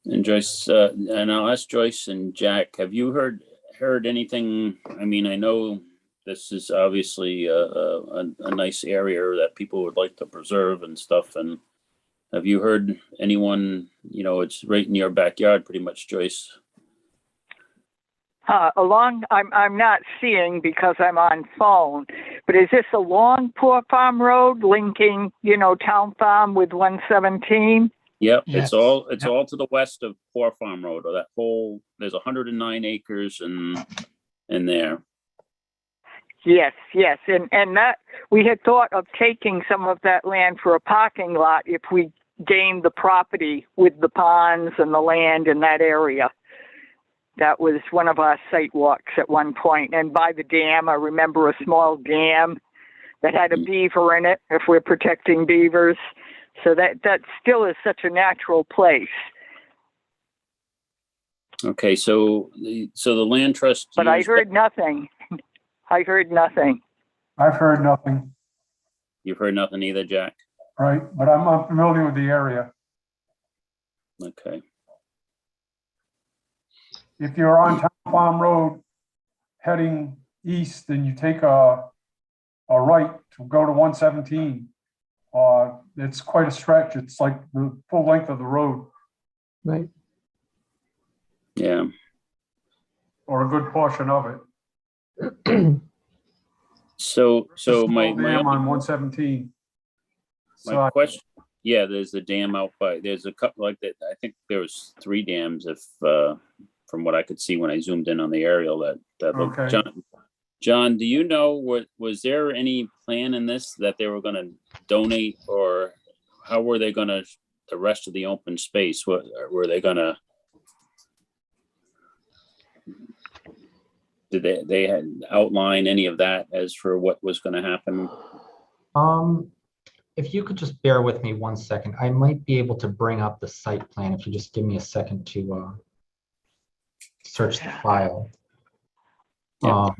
And Joyce, and I'll ask Joyce and Jack, have you heard anything? I mean, I know this is obviously a nice area that people would like to preserve and stuff. And have you heard anyone, it's right in your backyard pretty much, Joyce? I'm not seeing because I'm on phone, but is this along Poor Farm Road linking, Town Farm with 117? Yep, Yes. it's all to the west of Poor Farm Road, or that whole, there's 109 acres in there. Yes. And that, we had thought of taking some of that land for a parking lot if we gained the property with the ponds and the land in that area. That was one of our site walks at one point. And by the dam, I remember a small dam that had a beaver in it, if we're protecting beavers. So that still is such a natural place. Okay, so the land trust. But I heard nothing. I've heard nothing. You've heard nothing either, Jack? Right, but I'm unfamiliar with the area. Okay. If you're on Town Farm Road heading east, then you take a right to go to 117. It's quite a stretch. It's like the full length of the road. Right. Yeah. Or a good portion of it. So my dam on 117. my question, yeah, there's the dam out by, there's a couple like that. I think there was 3 dams if from what I could see when I zoomed in on the aerial that looked. Okay. John, do you know was there any plan in this that they were going to donate, or how were they going to the rest of the open space? What were they going to? Did they had outline any of that as for what was going to happen? If you could just bear with me 1 second, I might be able to bring up the site plan if you just give me a second to search the file. Yeah.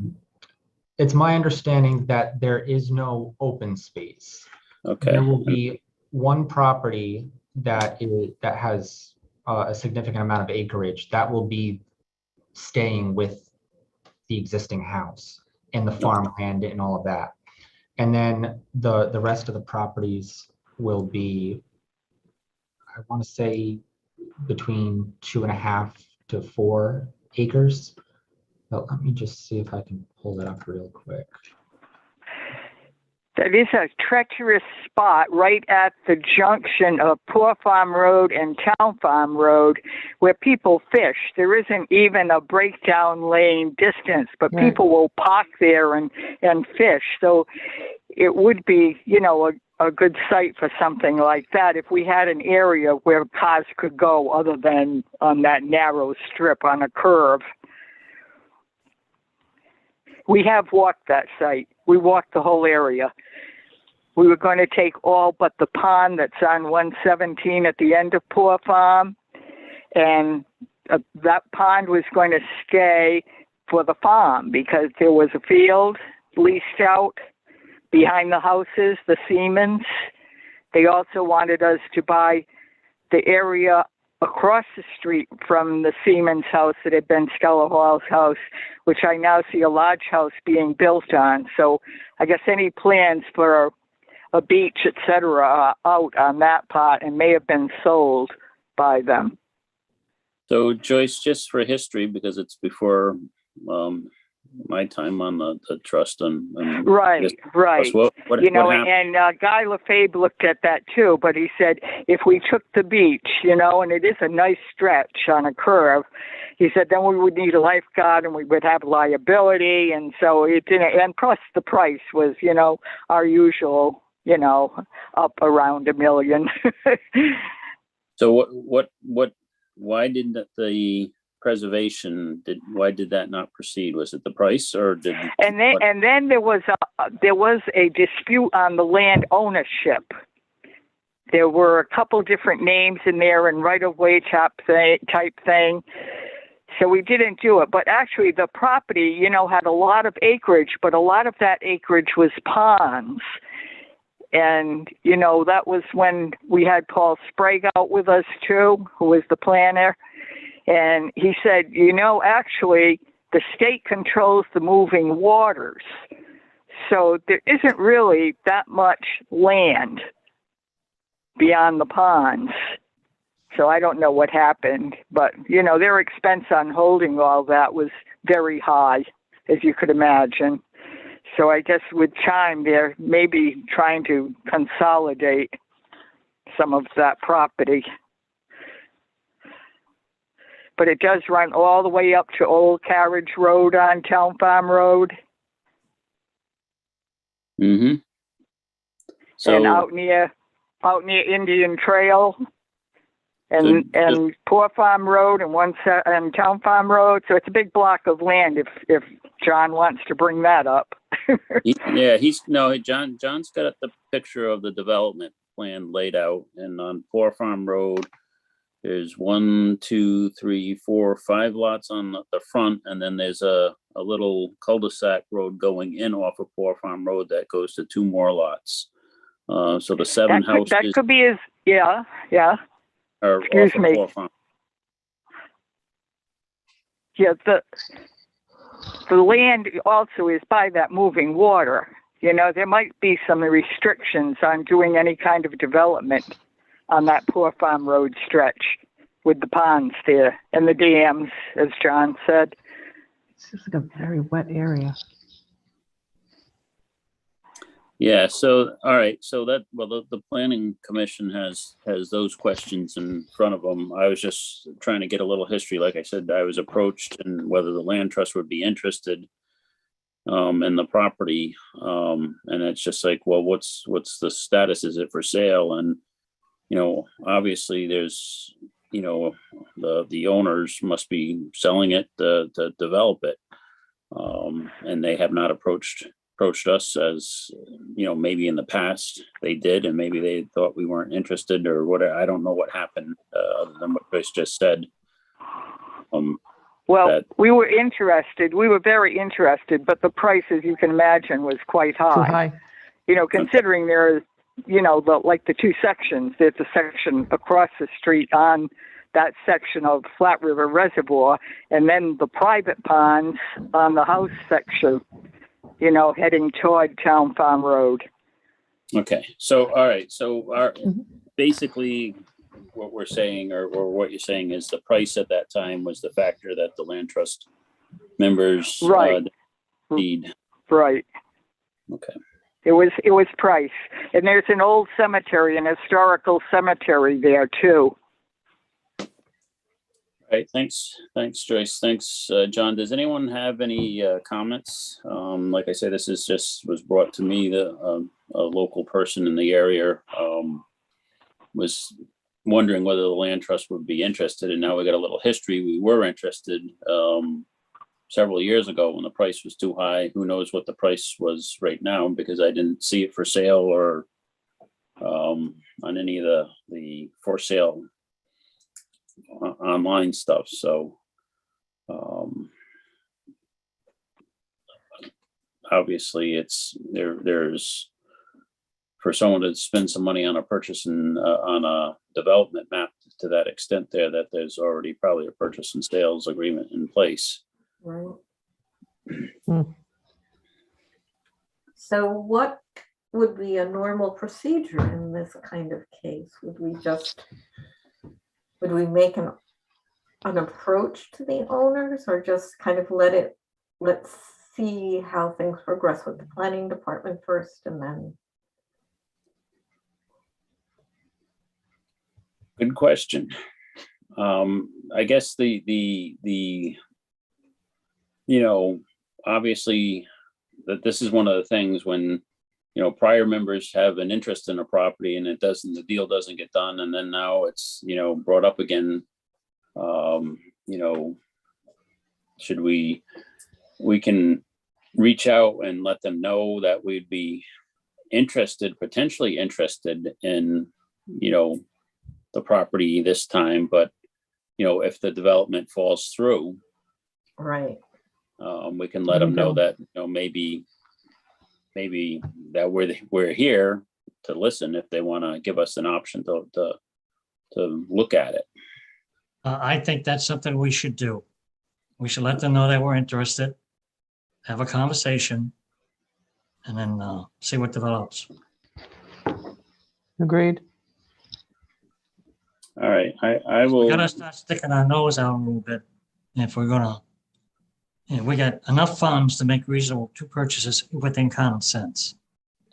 It's my understanding that there is no open space. Okay. There will be one property that has a significant amount of acreage that will be staying with the existing house and the farmland and all of that. And then the rest of the properties will be, I want to say, between 2.5 to 4 acres. But let me just see if I can pull that up real quick. That is a treacherous spot right at the junction of Poor Farm Road and Town Farm Road where people fish. There isn't even a breakdown lane distance, but people will park there and fish. So it would be, a good site for something like that if we had an area where cars could go other than on that narrow strip on a curve. We have walked that site. We walked the whole area. We were going to take all but the pond that's on 117 at the end of Poor Farm. And that pond was going to stay for the farm because there was a field leased out behind the houses, the Siemens. They also wanted us to buy the area across the street from the Siemens house that had been Stella Hall's house, which I now see a large house being built on. So I guess any plans for a beach, et cetera, are out on that part and may have been sold by them. So Joyce, just for history, because it's before my time on the trust and right. What and Guy Lefebvre looked at that too, but he said if we took the beach, and it is a nice stretch on a curve, he said then we would need a lifeguard and we would have liability, and so it didn't. And plus the price was, our usual, up around $1 million. So why didn't the preservation why did that not proceed? Was it the price, or did? And then there was a dispute on the land ownership. There were a couple different names in there and right-of-way type thing. So we didn't do it. But actually the property, had a lot of acreage, but a lot of that acreage was ponds. And, you know, that was when we had Paul Sprague out with us too, who was the planner. And he said, you know, actually, the state controls the moving waters. So there isn't really that much land beyond the ponds. So I don't know what happened, but, you know, their expense on holding all that was very high, as you could imagine. So I guess with time, they're maybe trying to consolidate some of that property. But it does run all the way up to Old Carriage Road on Town Farm Road. Mm-hmm. So, And out near Indian Trail and Poor Farm Road and Town Farm Road. So it's a big block of land if John wants to bring that up. John's got the picture of the development plan laid out, and on Poor Farm Road, there's 1, 2, 3, 4, 5 lots on the front, and then there's a little cul-de-sac road going in off of Poor Farm Road that goes to 2 more lots. So the 7 houses. That could be his, yeah. Are Excuse off of me. Poor Farm. Yeah, the land also is by that moving water. You know, there might be some restrictions on doing any kind of development on that Poor Farm Road stretch with the ponds there and the dams, as John said. It's just like a very wet area. Yeah, so, all right, so the planning commission has those questions in front of them. I was just trying to get a little history. Like I said, I was approached and whether the land trust would be interested in the property. And it's just like, well, what's the status? Is it for sale? And, you know, obviously there's, you know, the owners must be selling it to develop it. And they have not approached us, as you know, maybe in the past they did, and maybe they thought we weren't interested or whatever. I don't know what happened other than what Chris just said. We were interested. We were very interested, but the price, as you can imagine, was quite high. Too high. You know, considering there's, you know, the 2 sections. There's a section across the street on that section of Flat River Reservoir, and then the private ponds on the house section, you know, heading toward Town Farm Road. Okay, so, all right, so basically what we're saying or what you're saying is the price at that time was the factor that the land trust members need. Right. Okay. It was price. And there's an old cemetery, an historical cemetery there too. All right, thanks, Joyce. Thanks, John. Does anyone have any comments? Like I said, this was brought to me. A local person in the area was wondering whether the land trust would be interested, and now we got a little history. We were interested several years ago when the price was too high. Who knows what the price was right now, because I didn't see it for sale or on any of the for sale online stuff. So obviously it's there's for someone to spend some money on a purchase and on a development map to that extent there, that there's already probably a purchase and sales agreement in place. Right. So what would be a normal procedure in this kind of case? Would we make an approach to the owners, or just kind of let's see how things progress with the planning department first, and then? Good question. I guess the you know, obviously that this is one of the things when, you know, prior members have an interest in a property and the deal doesn't get done. And then now it's, you know, brought up again. You know, should we can reach out and let them know that we'd be potentially interested in, you know, the property this time, but, you know, if the development falls through, right, we can let them know that, you know, maybe that we're here to listen if they want to give us an option to look at it. I think that's something we should do. We should let them know that we're interested, have a conversation, and then see what develops. Agreed. All right, I We will. gotta start sticking our nose out a little bit if we're gonna, we got enough funds to make reasonable two purchases within common sense.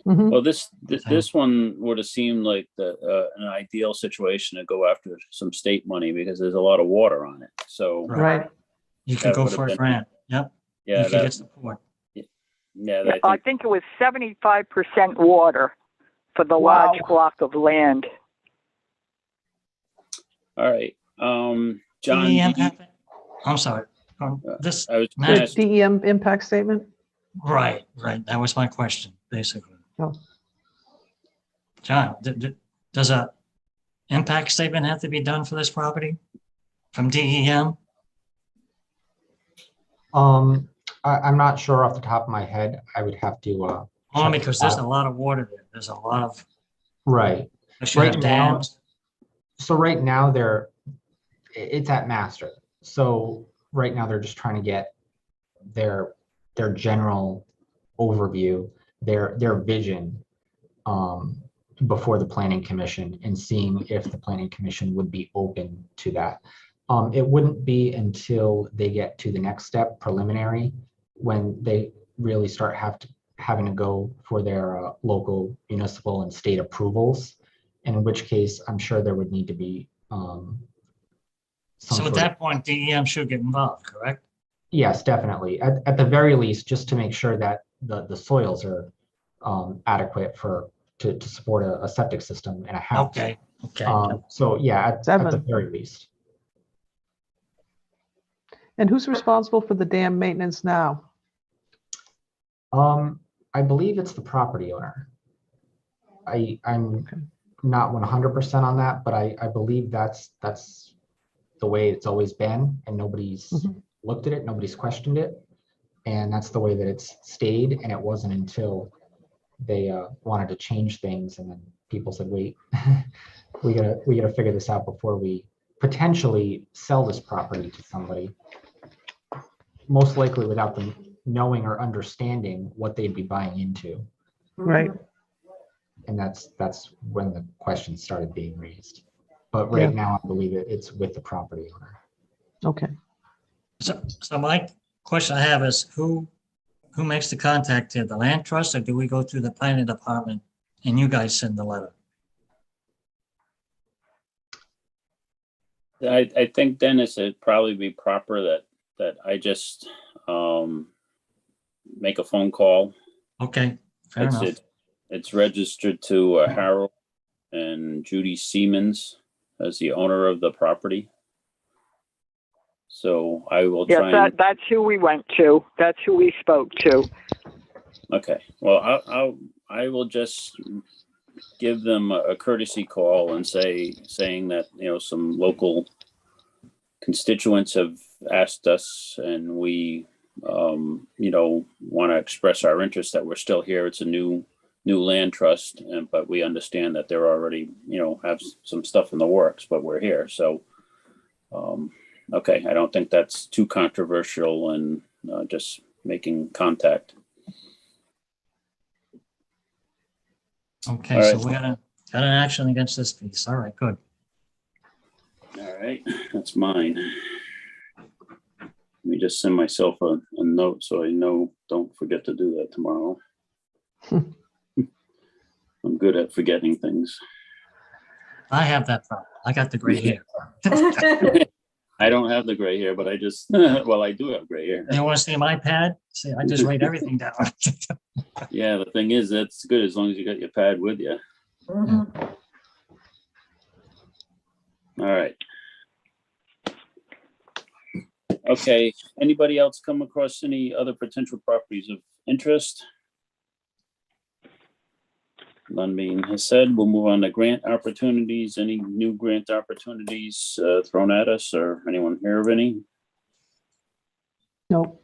Mhm. Well, this one would have seemed like an ideal situation to go after some state money because there's a lot of water on it. So Right. You could That go would've for a been- grant. Yep. You yeah, could get that, support. yeah, Yeah, I I think, think it was 75% water for the large Wow. block of land. all right. John, DEM do you- happened? I'm sorry. This, I was The gonna ask, DEM impact statement? right. That was my question, basically. Oh. John, does a impact statement have to be done for this property from DEM? I'm not sure off the top of my head. I would have to, Only check because it there's out. a lot of water there. There's a lot of, Right. I should have Right now- dams. So right now it's at master. So right now they're just trying to get their general overview, their vision before the planning commission and seeing if the planning commission would be open to that. It wouldn't be until they get to the next step, preliminary, when they really start having to go for their local, municipal, and state approvals. And in which case, I'm sure there would need to be some So sort at of- that point, DEM should get involved, correct? Yes, definitely. At the very least, just to make sure that the soils are adequate to support a septic system in a house. Okay. So yeah, at the 7. very least. And who's responsible for the dam maintenance now? I believe it's the property owner. I'm Okay. not 100% on that, but I believe that's the way it's always been, and nobody's Mhm. looked at it, nobody's questioned it, and that's the way that it's stayed. And it wasn't until they wanted to change things, and then people said, "Wait, we gotta figure this out before we potentially sell this property to somebody." Most likely without them knowing or understanding what they'd be buying into. Right. And that's when the questions started being raised. But right Yeah. now, I believe it's with the property owner. Okay. So my question I have is who makes the contact here? The land trust, or do we go through the planning department and you guys send the letter? I think, Dennis, it'd probably be proper that I just make a phone call. Okay, fair enough. It's registered to Harold and Judy Siemens as the owner of the property. So I will Yes, try. that's who we went to. That's who we spoke to. Okay. Well, I will just give them a courtesy call and saying that, some local constituents have asked us, and we, want to express our interest that we're still here. It's a new land trust, but we understand that they're already, have some stuff in the works, but we're here. So, okay, I don't think that's too controversial, and just making contact. Okay, All so right. we got an action against this piece. All right, good. All right, that's mine. Let me just send myself a note so I don't forget to do that tomorrow. I'm good at forgetting things. I have that problem. I got the gray hair. I don't have the gray hair, but I just, well, I do have gray hair. You want to see my pad? See, I just write everything down. Yeah, the thing is, that's good as long as you got your pad with you. Mhm. All right. Okay, anybody else come across any other potential properties of interest? None being said, we'll move on to grant opportunities. Any new grant opportunities thrown at us, or anyone hear of any? Nope.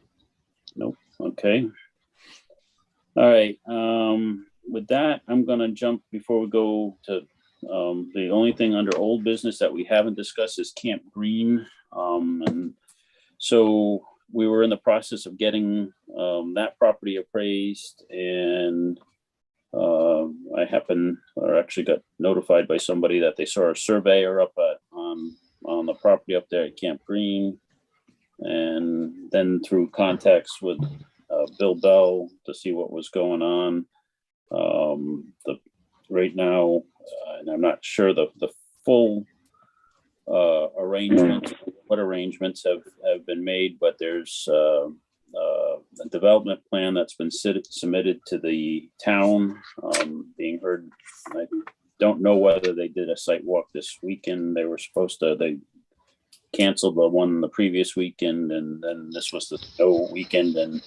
Nope. Okay. All right. with that, I'm gonna jump before we go to, the only thing under old business that we haven't discussed is Camp Green. And so we were in the process of getting, that property appraised, and I happened, or actually got notified by somebody that they saw a surveyor up on the property up there at Camp Green. And then through contacts with Bill Bell to see what was going on. Right now, and I'm not sure the full arrangements, what arrangements have been made, but there's a development plan that's been submitted to the town, being heard. I don't know whether they did a site walk this weekend. They were supposed to, they canceled the one the previous weekend, and then this was the no weekend, and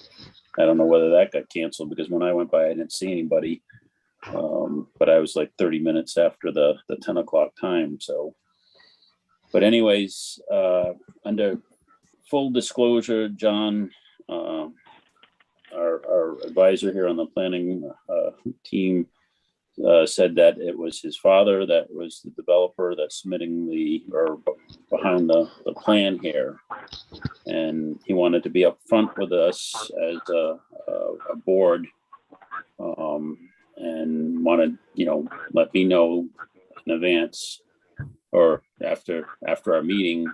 I don't know whether that got canceled, because when I went by, I didn't see anybody. But I was like 30 minutes after the 10 o'clock time. So, but anyways, under full disclosure, John, our advisor here on the planning team, said that it was his father that was the developer that's submitting or behind the plan here. And he wanted to be upfront with us as a board, and wanted, let me know in advance or after our meeting,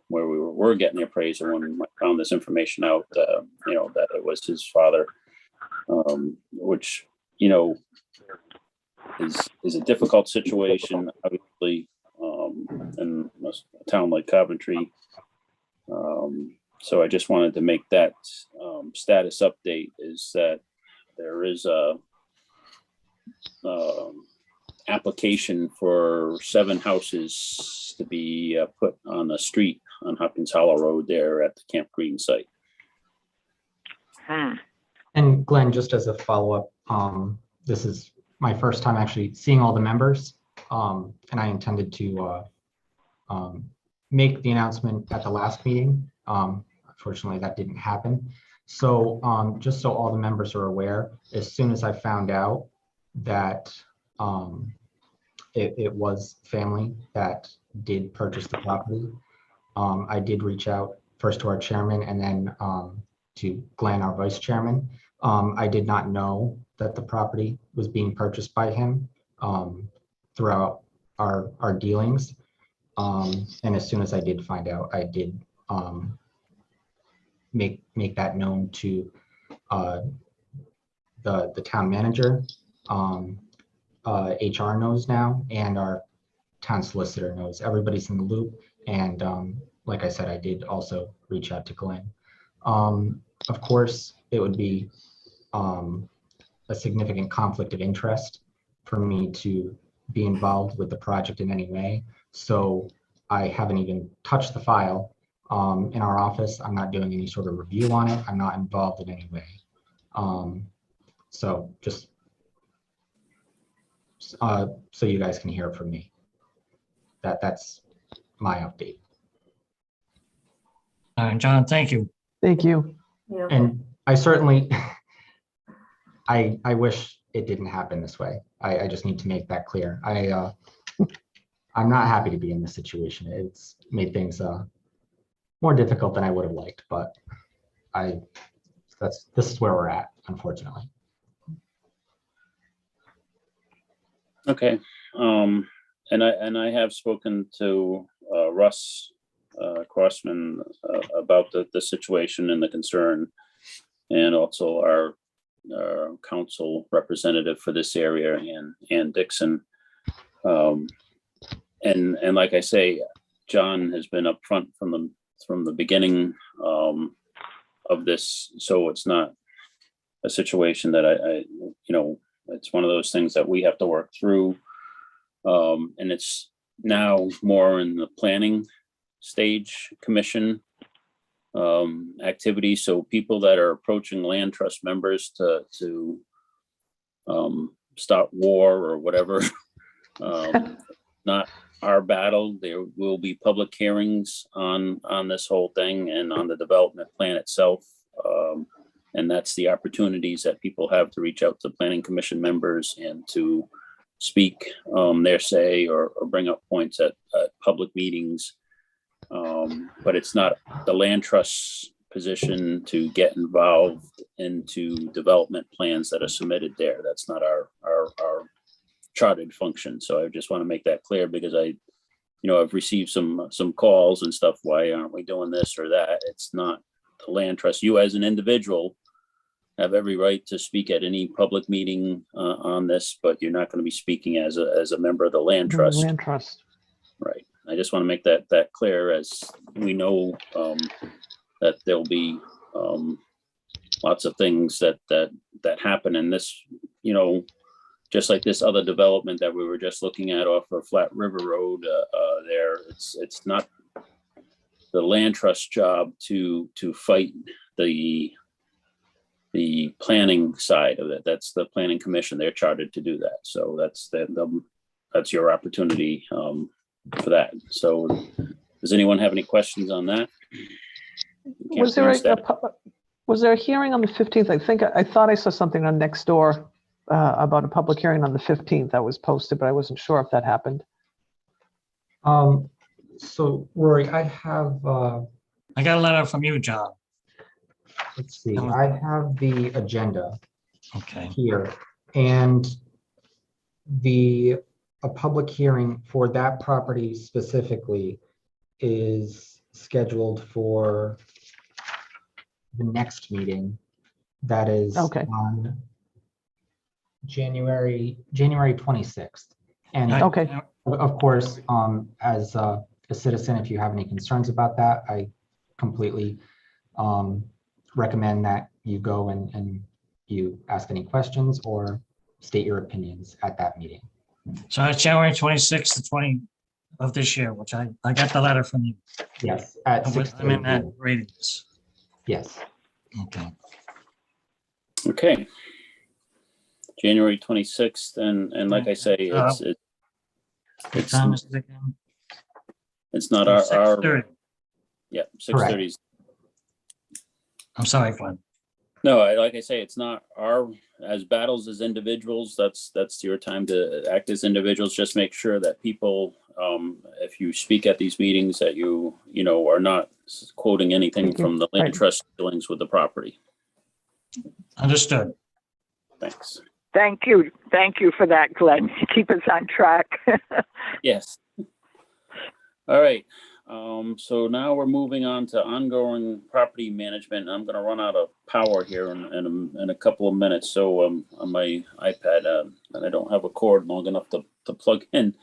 where we were getting the appraisal, when I found this information out, that it was his father, which, is a difficult situation, obviously, in a town like Coventry. So I just wanted to make that status update, is that there is a application for 7 houses to be put on the street on Hopkins Hollow Road there at the Camp Green site. And Glenn, just as a follow-up, this is my first time actually seeing all the members, and I intended to make the announcement at the last meeting. Unfortunately, that didn't happen. So just so all the members are aware, as soon as I found out that it was family that did purchase the property, I did reach out first to our chairman and then to Glenn, our vice chairman. I did not know that the property was being purchased by him throughout our dealings. And as soon as I did find out, I did make that known to the town manager. HR knows now, and our town solicitor knows. Everybody's in the loop. And like I said, I did also reach out to Glenn. Of course, it would be a significant conflict of interest for me to be involved with the project in any way. So I haven't even touched the file in our office. I'm not doing any sort of review on it. I'm not involved in any way. So just so you guys can hear it from me. That's my update. All right, John, thank you. Thank you. Yeah. And I certainly, I wish it didn't happen this way. I just need to make that clear. I'm not happy to be in this situation. It's made things more difficult than I would have liked, but this is where we're at, unfortunately. Okay. And I have spoken to Russ Crossman about the situation and the concern, and also our council representative for this area, Ann Dixon. And like I say, John has been upfront from the beginning of this, so it's not a situation that I it's one of those things that we have to work through, and it's now more in the planning stage commission activity. So people that are approaching land trust members to stop war or whatever, not our battle. There will be public hearings on this whole thing and on the development plan itself. And that's the opportunities that people have to reach out to planning commission members and to speak their say or bring up points at public meetings. But it's not the land trust's position to get involved into development plans that are submitted there. That's not our chartered function. So I just want to make that clear, because I've received some calls and stuff. Why aren't we doing this or that? It's not the land trust. You as an individual have every right to speak at any public meeting on this, but you're not going to be speaking as a member of the land trust. Land trust. Right. I just want to make that clear, as we know that there'll be lots of things that happen in this, just like this other development that we were just looking at off of Flat River Road there. It's not the land trust job to fight the planning side of it. That's the planning commission. They're chartered to do that. So that's your opportunity for that. So does anyone have any questions on that? Was there a hearing on the 15th? I thought I saw something on Nextdoor about a public hearing on the 15th that was posted, but I wasn't sure if that happened. So Rory, I have, I got a letter from you, John. let's see, I have the agenda Okay. here, and a public hearing for that property specifically is scheduled for the next meeting. That is Okay. on January 26th. And Okay. of course, as a citizen, if you have any concerns about that, I completely recommend that you go and you ask any questions or state your opinions at that meeting. So it's January 26th to 20 of this year, which I got the letter from you. Yes, at I'm in that 6:30. radius. Yes. Okay. Okay. January 26th, and like I say, What time is it again? it's not our 6:30. yeah, 6:30. I'm sorry, Glenn. No, like I say, it's not our, as battles as individuals, that's your time to act as individuals. Just make sure that people, if you speak at these meetings, that you are not quoting anything from the land trust dealings with the property. Understood. Thanks. Thank you. Thank you for that, Glenn. Keep us on track. Yes. All right. So now we're moving on to ongoing property management. I'm going to run out of power here in a couple of minutes. So on my iPad, and I don't have a cord long enough to plug in.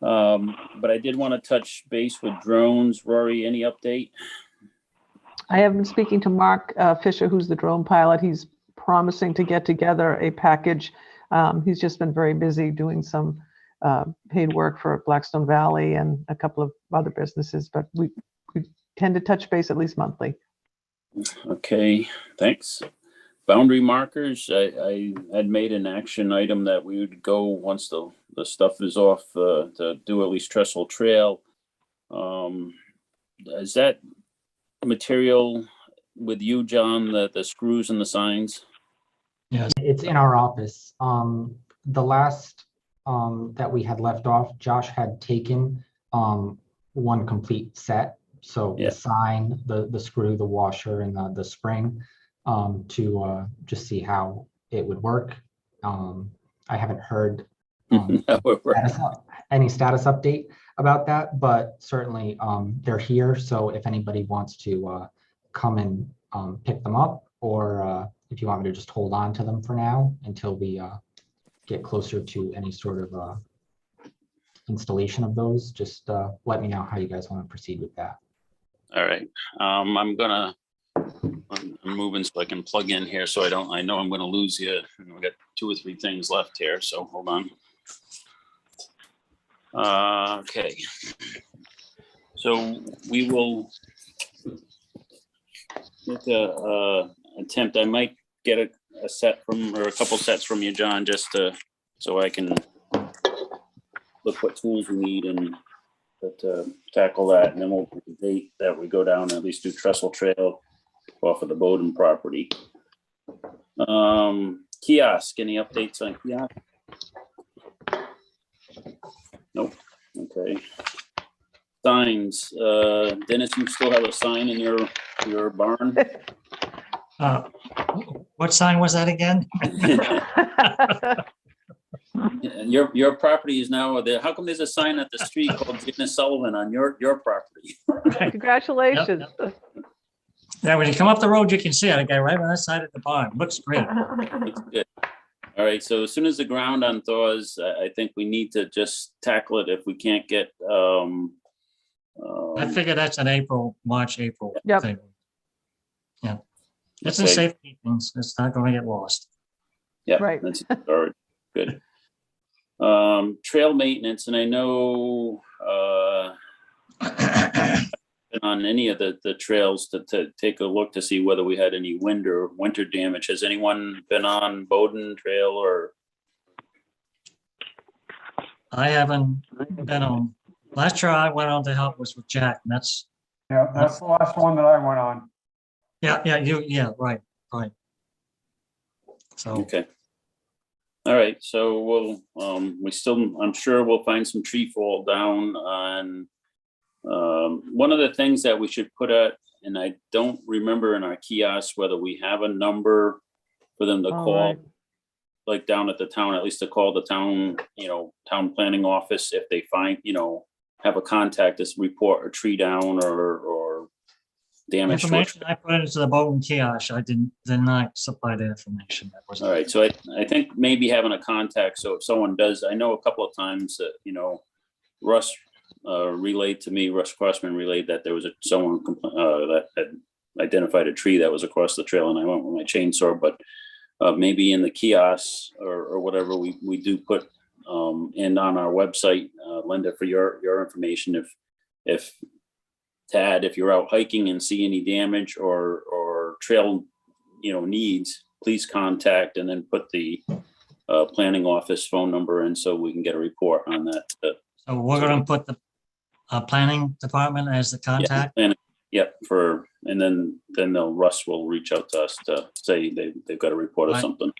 But I did want to touch base with drones. Rory, any update? I have been speaking to Mark Fisher, who's the drone pilot. He's promising to get together a package. He's just been very busy doing some paid work for Blackstone Valley and a couple of other businesses, but we tend to touch base at least monthly. Okay, thanks. Boundary markers, I had made an action item that we would go once the stuff is off to do at least trestle trail. Is that material with you, John, the screws and the signs? Yes. It's in our office. The last that we had left off, Josh had taken one complete set. So the sign, the screw, the washer, and the spring to just see how it would work. I haven't heard any status update about that, but certainly they're here. So if anybody wants to come and pick them up, or if you want me to just hold on to them for now until we get closer to any sort of installation of those, just let me know how you guys want to proceed with that. All right. I'm moving so I can plug in here so I know I'm gonna lose you. We got 2 or 3 things left here, so hold on. Okay. So we will make a attempt. I might get a set from, or a couple sets from you, John, just so I can look what tools we need and tackle that, and then we'll date that we go down and at least do trestle trail off of the Bowden property. Kiosk, any updates on kiosk? Nope, okay. Signs, Dennis, you still have a sign in your barn? What sign was that again? Your property is now there. How come there's a sign at the street called Dennis Sullivan on your property? Congratulations. Yeah, when you come up the road, you can see it. Okay, right on that side of the barn. Looks great. Looks good. All right, so as soon as the ground unthaws, I think we need to just tackle it if we can't get, I figure that's an March, April Yep. thing. Yeah. It's a Okay. safety thing. It's not going to get lost. yeah, Right. that's all right, good. Trail maintenance, and I know, on any of the trails to take a look to see whether we had any winter damage. Has anyone been on Bowden Trail or? I haven't been on. Last year I went on to help was with Jack, and that's, Yeah, that's the last one that I went on. yeah, right. So, Okay. All right, so we'll, I'm sure we'll find some tree fall down on, one of the things that we should put at, and I don't remember in our kiosk whether we have a number for them to All call, right. like down at the town, at least to call the town, town planning office if they find, have a contact, this report a tree down or damage to a information I put into the Bowden kiosk, I did not supply the information. That was All right, so I think maybe having a contact, so if someone does, I know a couple of times that, Russ relayed to me, Russ Crossman relayed that there was someone that had identified a tree that was across the trail, and I went with my chainsaw, but maybe in the kiosks or whatever, we do put in on our website, Linda, for your information, if Tad, if you're out hiking and see any damage or trail, needs, please contact and then put the planning office phone number in so we can get a report on that. So we're going to put the planning department as the contact. Yep, and then Russ will reach out to us to say they've got a report or Right. something.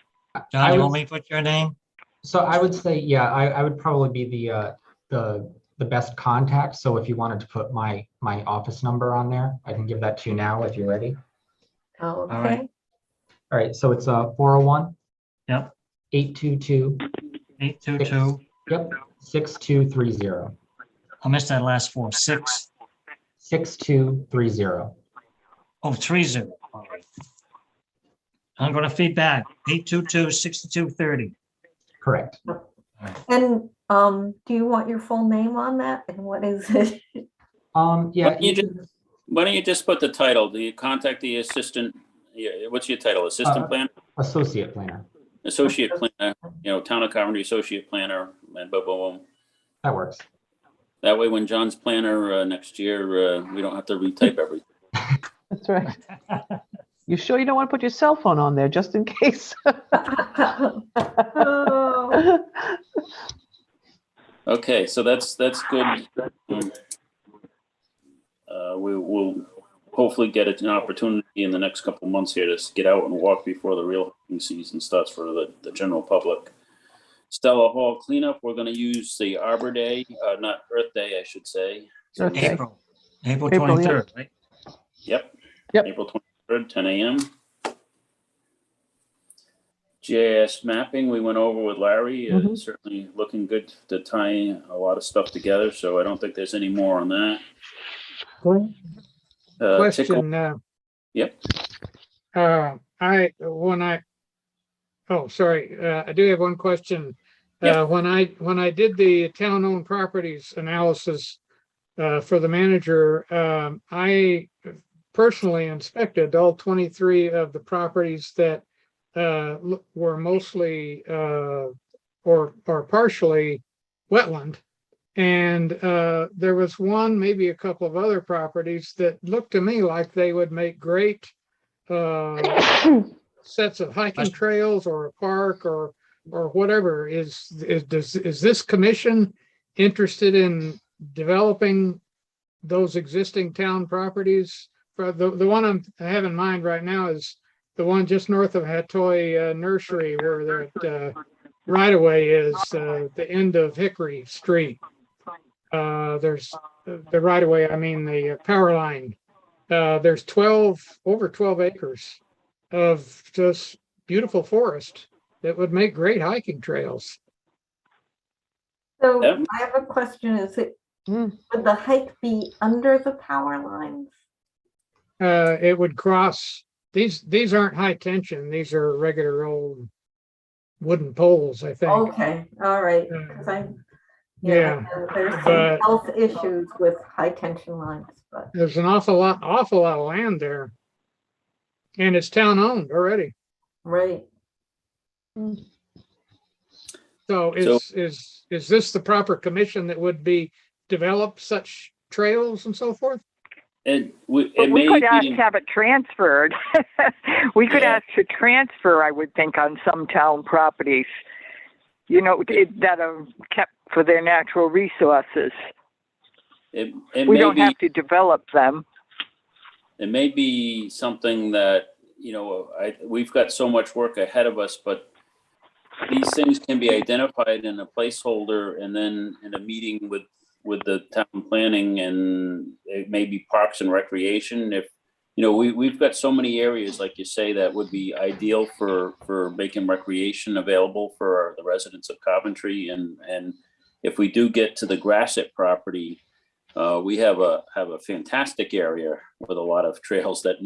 John, you want me to put your name? So I would say, yeah, I would probably be the best contact. So if you wanted to put my office number on there, I can give that to you now if you're ready. Okay. right. All right, so it's 401 Yep, 822 822. yep 6230 I missed that last 4. 6230. Oh, 30. All right. I'm going to feed back 822-6230. Correct. And do you want your full name on that? And what is it? Yeah. Why don't you just put the title? Do you contact the assistant? Yeah, what's your title? Assistant planner? Associate planner. Associate planner, Town of Coventry associate planner, and boom, boom, boom. That works. That way, when John's planner next year, we don't have to retype everything. That's right. You sure you don't want to put your cell phone on there just in case? Oh. Okay, so that's good. We will hopefully get an opportunity in the next couple of months here to get out and walk before the real hunting season starts for the general public. Stella Hall cleanup, we're going to use the Arbor Day, not Earth Day, I should say. Earth Day. April yeah. 23rd, right? Yep. Yep. April 23rd, 10 a.m. GIS mapping, we went over with Larry, certainly looking good to tie a lot of stuff together, so I don't think there's any more on that. Question, Yep. I do have one question. Yep. When I did the town-owned properties analysis for the manager, I personally inspected all 23 of the properties that were mostly or partially wetland. And there was one, maybe a couple of other properties that looked to me like they would make great sets of hiking trails or a park or whatever. Is this commission interested in developing those existing town properties? For the one I have in mind right now is the one just north of Hatoy Nursery where that right of way is, the end of Hickory Street. There's the right of way, I mean, the power line. There's over 12 acres of just beautiful forest that would make great hiking trails. So Yeah. I have a question. Mm. Would the hike be under the power lines? It would cross, these aren't high tension. These are regular old wooden poles, I think. Okay, all right. 'Cause Yeah, there's some but- health issues with high tension lines, but There's an awful lot of land there. And it's town owned already. right. So is this the proper commission that would be develop such trails and so forth? It But we may could ask be, to have it transferred. We could Yeah. ask to transfer, I would think, on some town properties, that are kept for their natural resources. it We may don't be, have to develop them. it may be something that, we've got so much work ahead of us, but these things can be identified in a placeholder and then in a meeting with the town planning, and it may be parks and recreation. If, we've got so many areas, like you say, that would be ideal for making recreation available for the residents of Coventry. And if we do get to the Grassett property, we have a fantastic area with a lot of trails that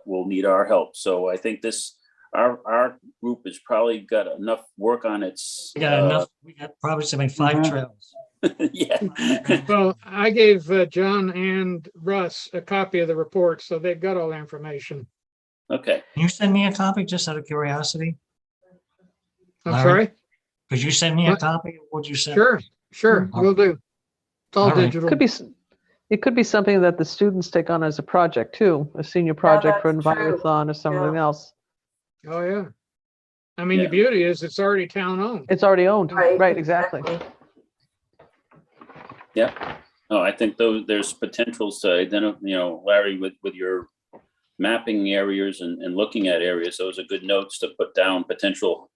will need our help. So I think our group has probably got enough work on its. We got enough, we got probably something 5 Mhm. trails. Yeah. Well, I gave John and Russ a copy of the report, so they've got all the information. Okay. Can you send me a copy just out of curiosity? I'm Larry? sorry? Could you send me a What? copy of what you said? Sure, Mm. will do. It's all All right. digital. It could be something that the students take on as a project too, a senior project for that's true. Envirothon or something Yeah. else. Oh, yeah. I mean, Yeah. the beauty is it's already town owned. It's already owned, Right, right, exactly. Yeah. No, I think there's potentials to identify, Larry, with your mapping areas and looking at areas, those are good notes to put down potential,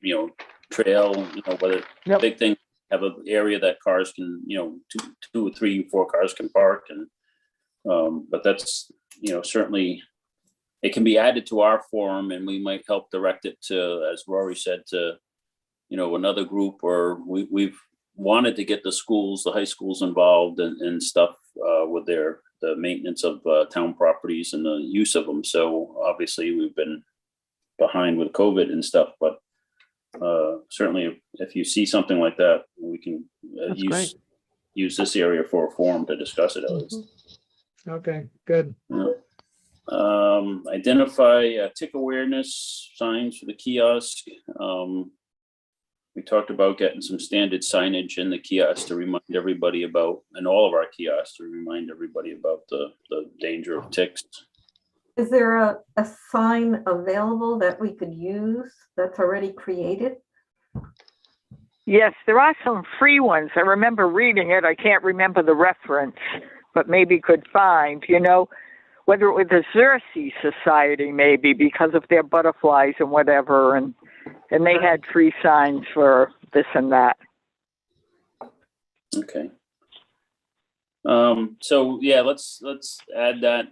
trail, whether Yep. big thing, have an area that cars can, 2 or 3, 4 cars can park. And, but that's, certainly it can be added to our forum, and we might help direct it to, as Rory said, to, another group, or we've wanted to get the high schools involved and stuff with the maintenance of town properties and the use of them. So obviously we've been behind with COVID and stuff, but certainly if you see something like that, we can That's great. use this area for a forum to discuss it at least. Okay, good. Yeah. Identify tick awareness signs for the kiosk. We talked about getting some standard signage in the kiosk to remind everybody about, and all of our kiosks to remind everybody about the danger of ticks. Is there a sign available that we could use that's already created? Yes, there are some free ones. I remember reading it. I can't remember the reference, but maybe could find, whether it was the Xerces Society, maybe because of their butterflies and whatever. And they had free signs for this and that. Okay. So yeah, let's add that.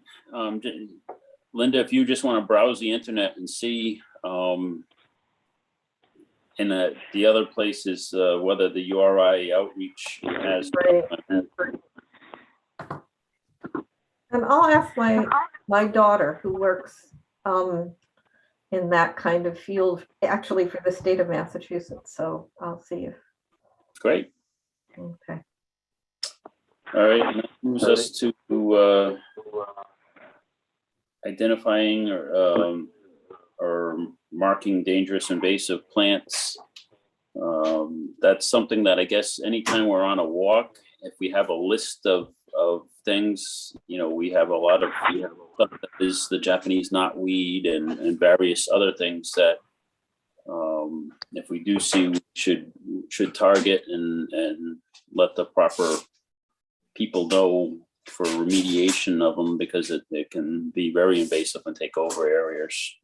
Linda, if you just want to browse the internet and see, in the other places, whether the URI outreach has. And I'll ask my daughter who works in that kind of field, actually for the state of Massachusetts. So I'll see if. Great. Okay. All right. And that moves us to identifying or marking dangerous invasive plants. That's something that I guess anytime we're on a walk, if we have a list of things, we have a lot of stuff that is the Japanese knotweed and various other things that if we do see, we should target and let the proper people know for remediation of them, because it can be very invasive and take over areas.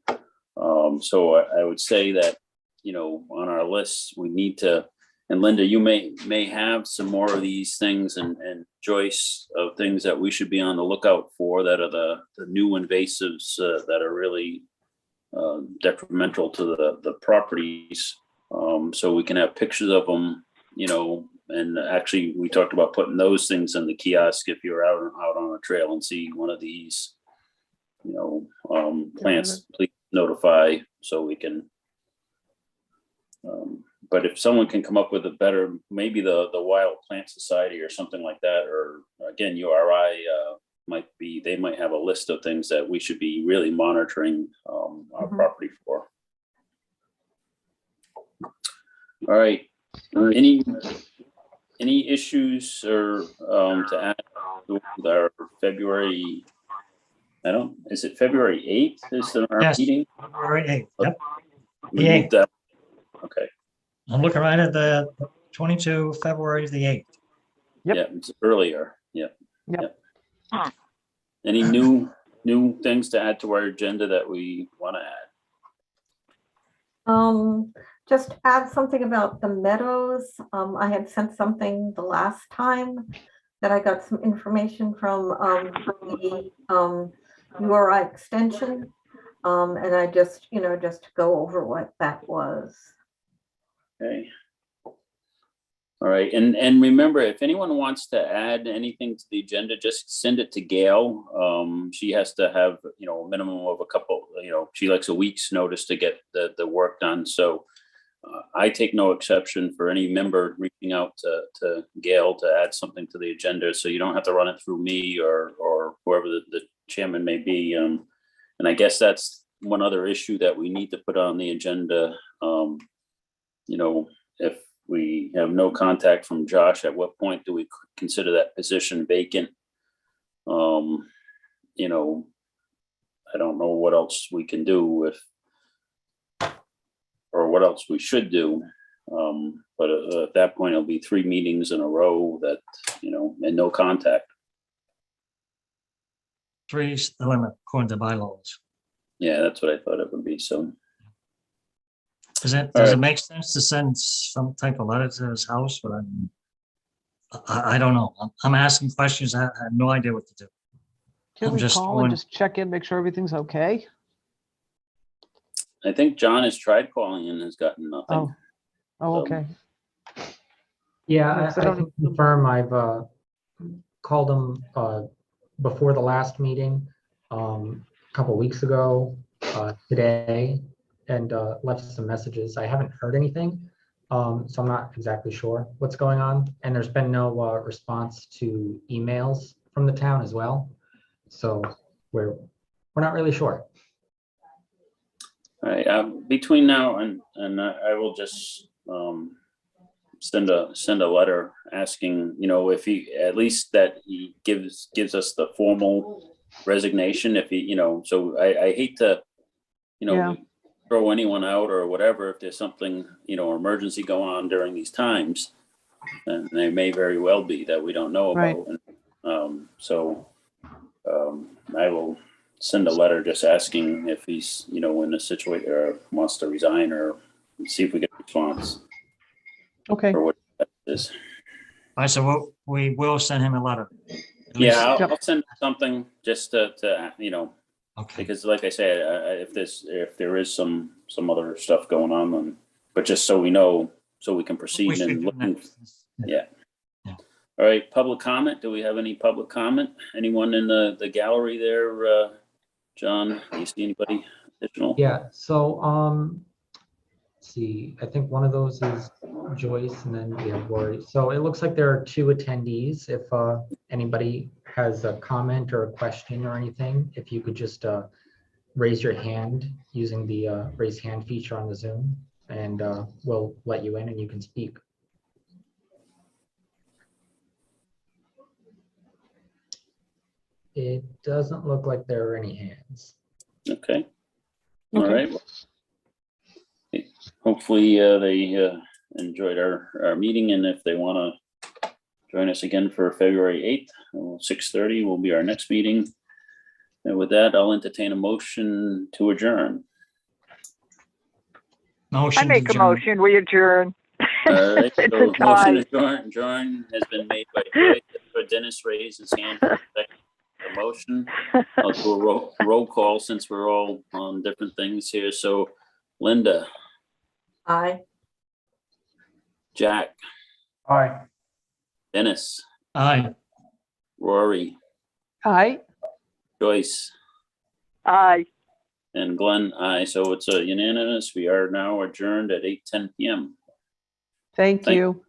So I would say that, you know, on our list, we need to, and Linda, you may have some more of these things, and Joyce, of things that we should be on the lookout for that are the new invasives that are really detrimental to the properties. So we can have pictures of them, you know, and actually we talked about putting those things in the kiosk if you're out on a trail and see one of these, you know, plants, please notify so we can. But if someone can come up with a better, maybe the Wild Plant Society or something like that, or again, URI they might have a list of things that we should be really monitoring our property for. All right. Any issues or to add with our February? Is it February 8th? Is our Yes, meeting? February 8th. Yep. We The moved 8th. that. Okay. I'm looking right at the 22 February the 8th. Yep. Yeah, it's earlier. Yeah. Yep. Any new things to add to our agenda that we want to add? Just add something about the meadows. I had sent something the last time that I got some information from the URI extension. And I just, just to go over what that was. Okay. All right, and remember, if anyone wants to add anything to the agenda, just send it to Gail. She has to have, you know, a minimum of a couple, you know, she likes a week's notice to get the work done. So I take no exception for any member reaching out to Gail to add something to the agenda. So you don't have to run it through me or whoever the chairman may be. And I guess that's one other issue that we need to put on the agenda. You know, if we have no contact from Josh, at what point do we consider that position vacant? You know, I don't know what else we can do or what else we should do. But at that point, it'll be 3 meetings in a row that, you know, and no contact. 3 is the limit according to bylaws. Yeah, that's what I thought it would be. So. Does it make sense to send some type of letter to his house? But I don't know. I'm asking questions. I have no idea what to do. Can I'm we just call going- and just check in, make sure everything's okay? I think John has tried calling and has gotten nothing. Oh, okay. Yeah, Yes, I I don't can know. confirm I've called them before the last meeting, a couple weeks ago, today, and left some messages. I haven't heard anything, so I'm not exactly sure what's going on. And there's been no response to emails from the town as well. So we're not really sure. All right, between now and I will just send a letter asking, you know, if he, at least that he gives us the formal resignation, if he, you know, so I hate to, you know, Yeah. throw anyone out or whatever, if there's something, you know, emergency going on during these times, and they may very well be that we don't know Right. about. And, I will send a letter just asking if he's, you know, in a situation or wants to resign, or see if we get a response Okay. or what that is. All right, so we will send him a letter. At Yeah, least- I'll send something just to you know, Okay. because like I said, if there is some other stuff going on, then, but just so we know, so we can We proceed should and do look. next. Yeah. All right, public comment. Do we have any public comment? Anyone in the gallery there? John, do you see anybody additional? Yeah, so let's see, I think one of those is Joyce, and then we have Lori. So it looks like there are 2 attendees. If anybody has a comment or a question or anything, if you could just raise your hand using the raise hand feature on the Zoom, and we'll let you in and you can speak. It doesn't look like there are any hands. Okay. All Okay. right. Hopefully they enjoyed our meeting, and if they want to join us again for February 8th, 6:30 will be our next meeting. And with that, I'll entertain a motion to adjourn. Motion I to make a adjourn. motion, we adjourn. All right, It's so a motion tie. adjourn has been made by Joyce, but Dennis raised his hand for the motion. I'll do a roll call since we're all on different things here. So Linda, Aye. Jack, Aye. Dennis, Aye. Rory, Aye. Joyce, Aye. and Glenn, aye. So it's a unanimous. We are now adjourned at 8:10 PM. Thank Thank- you.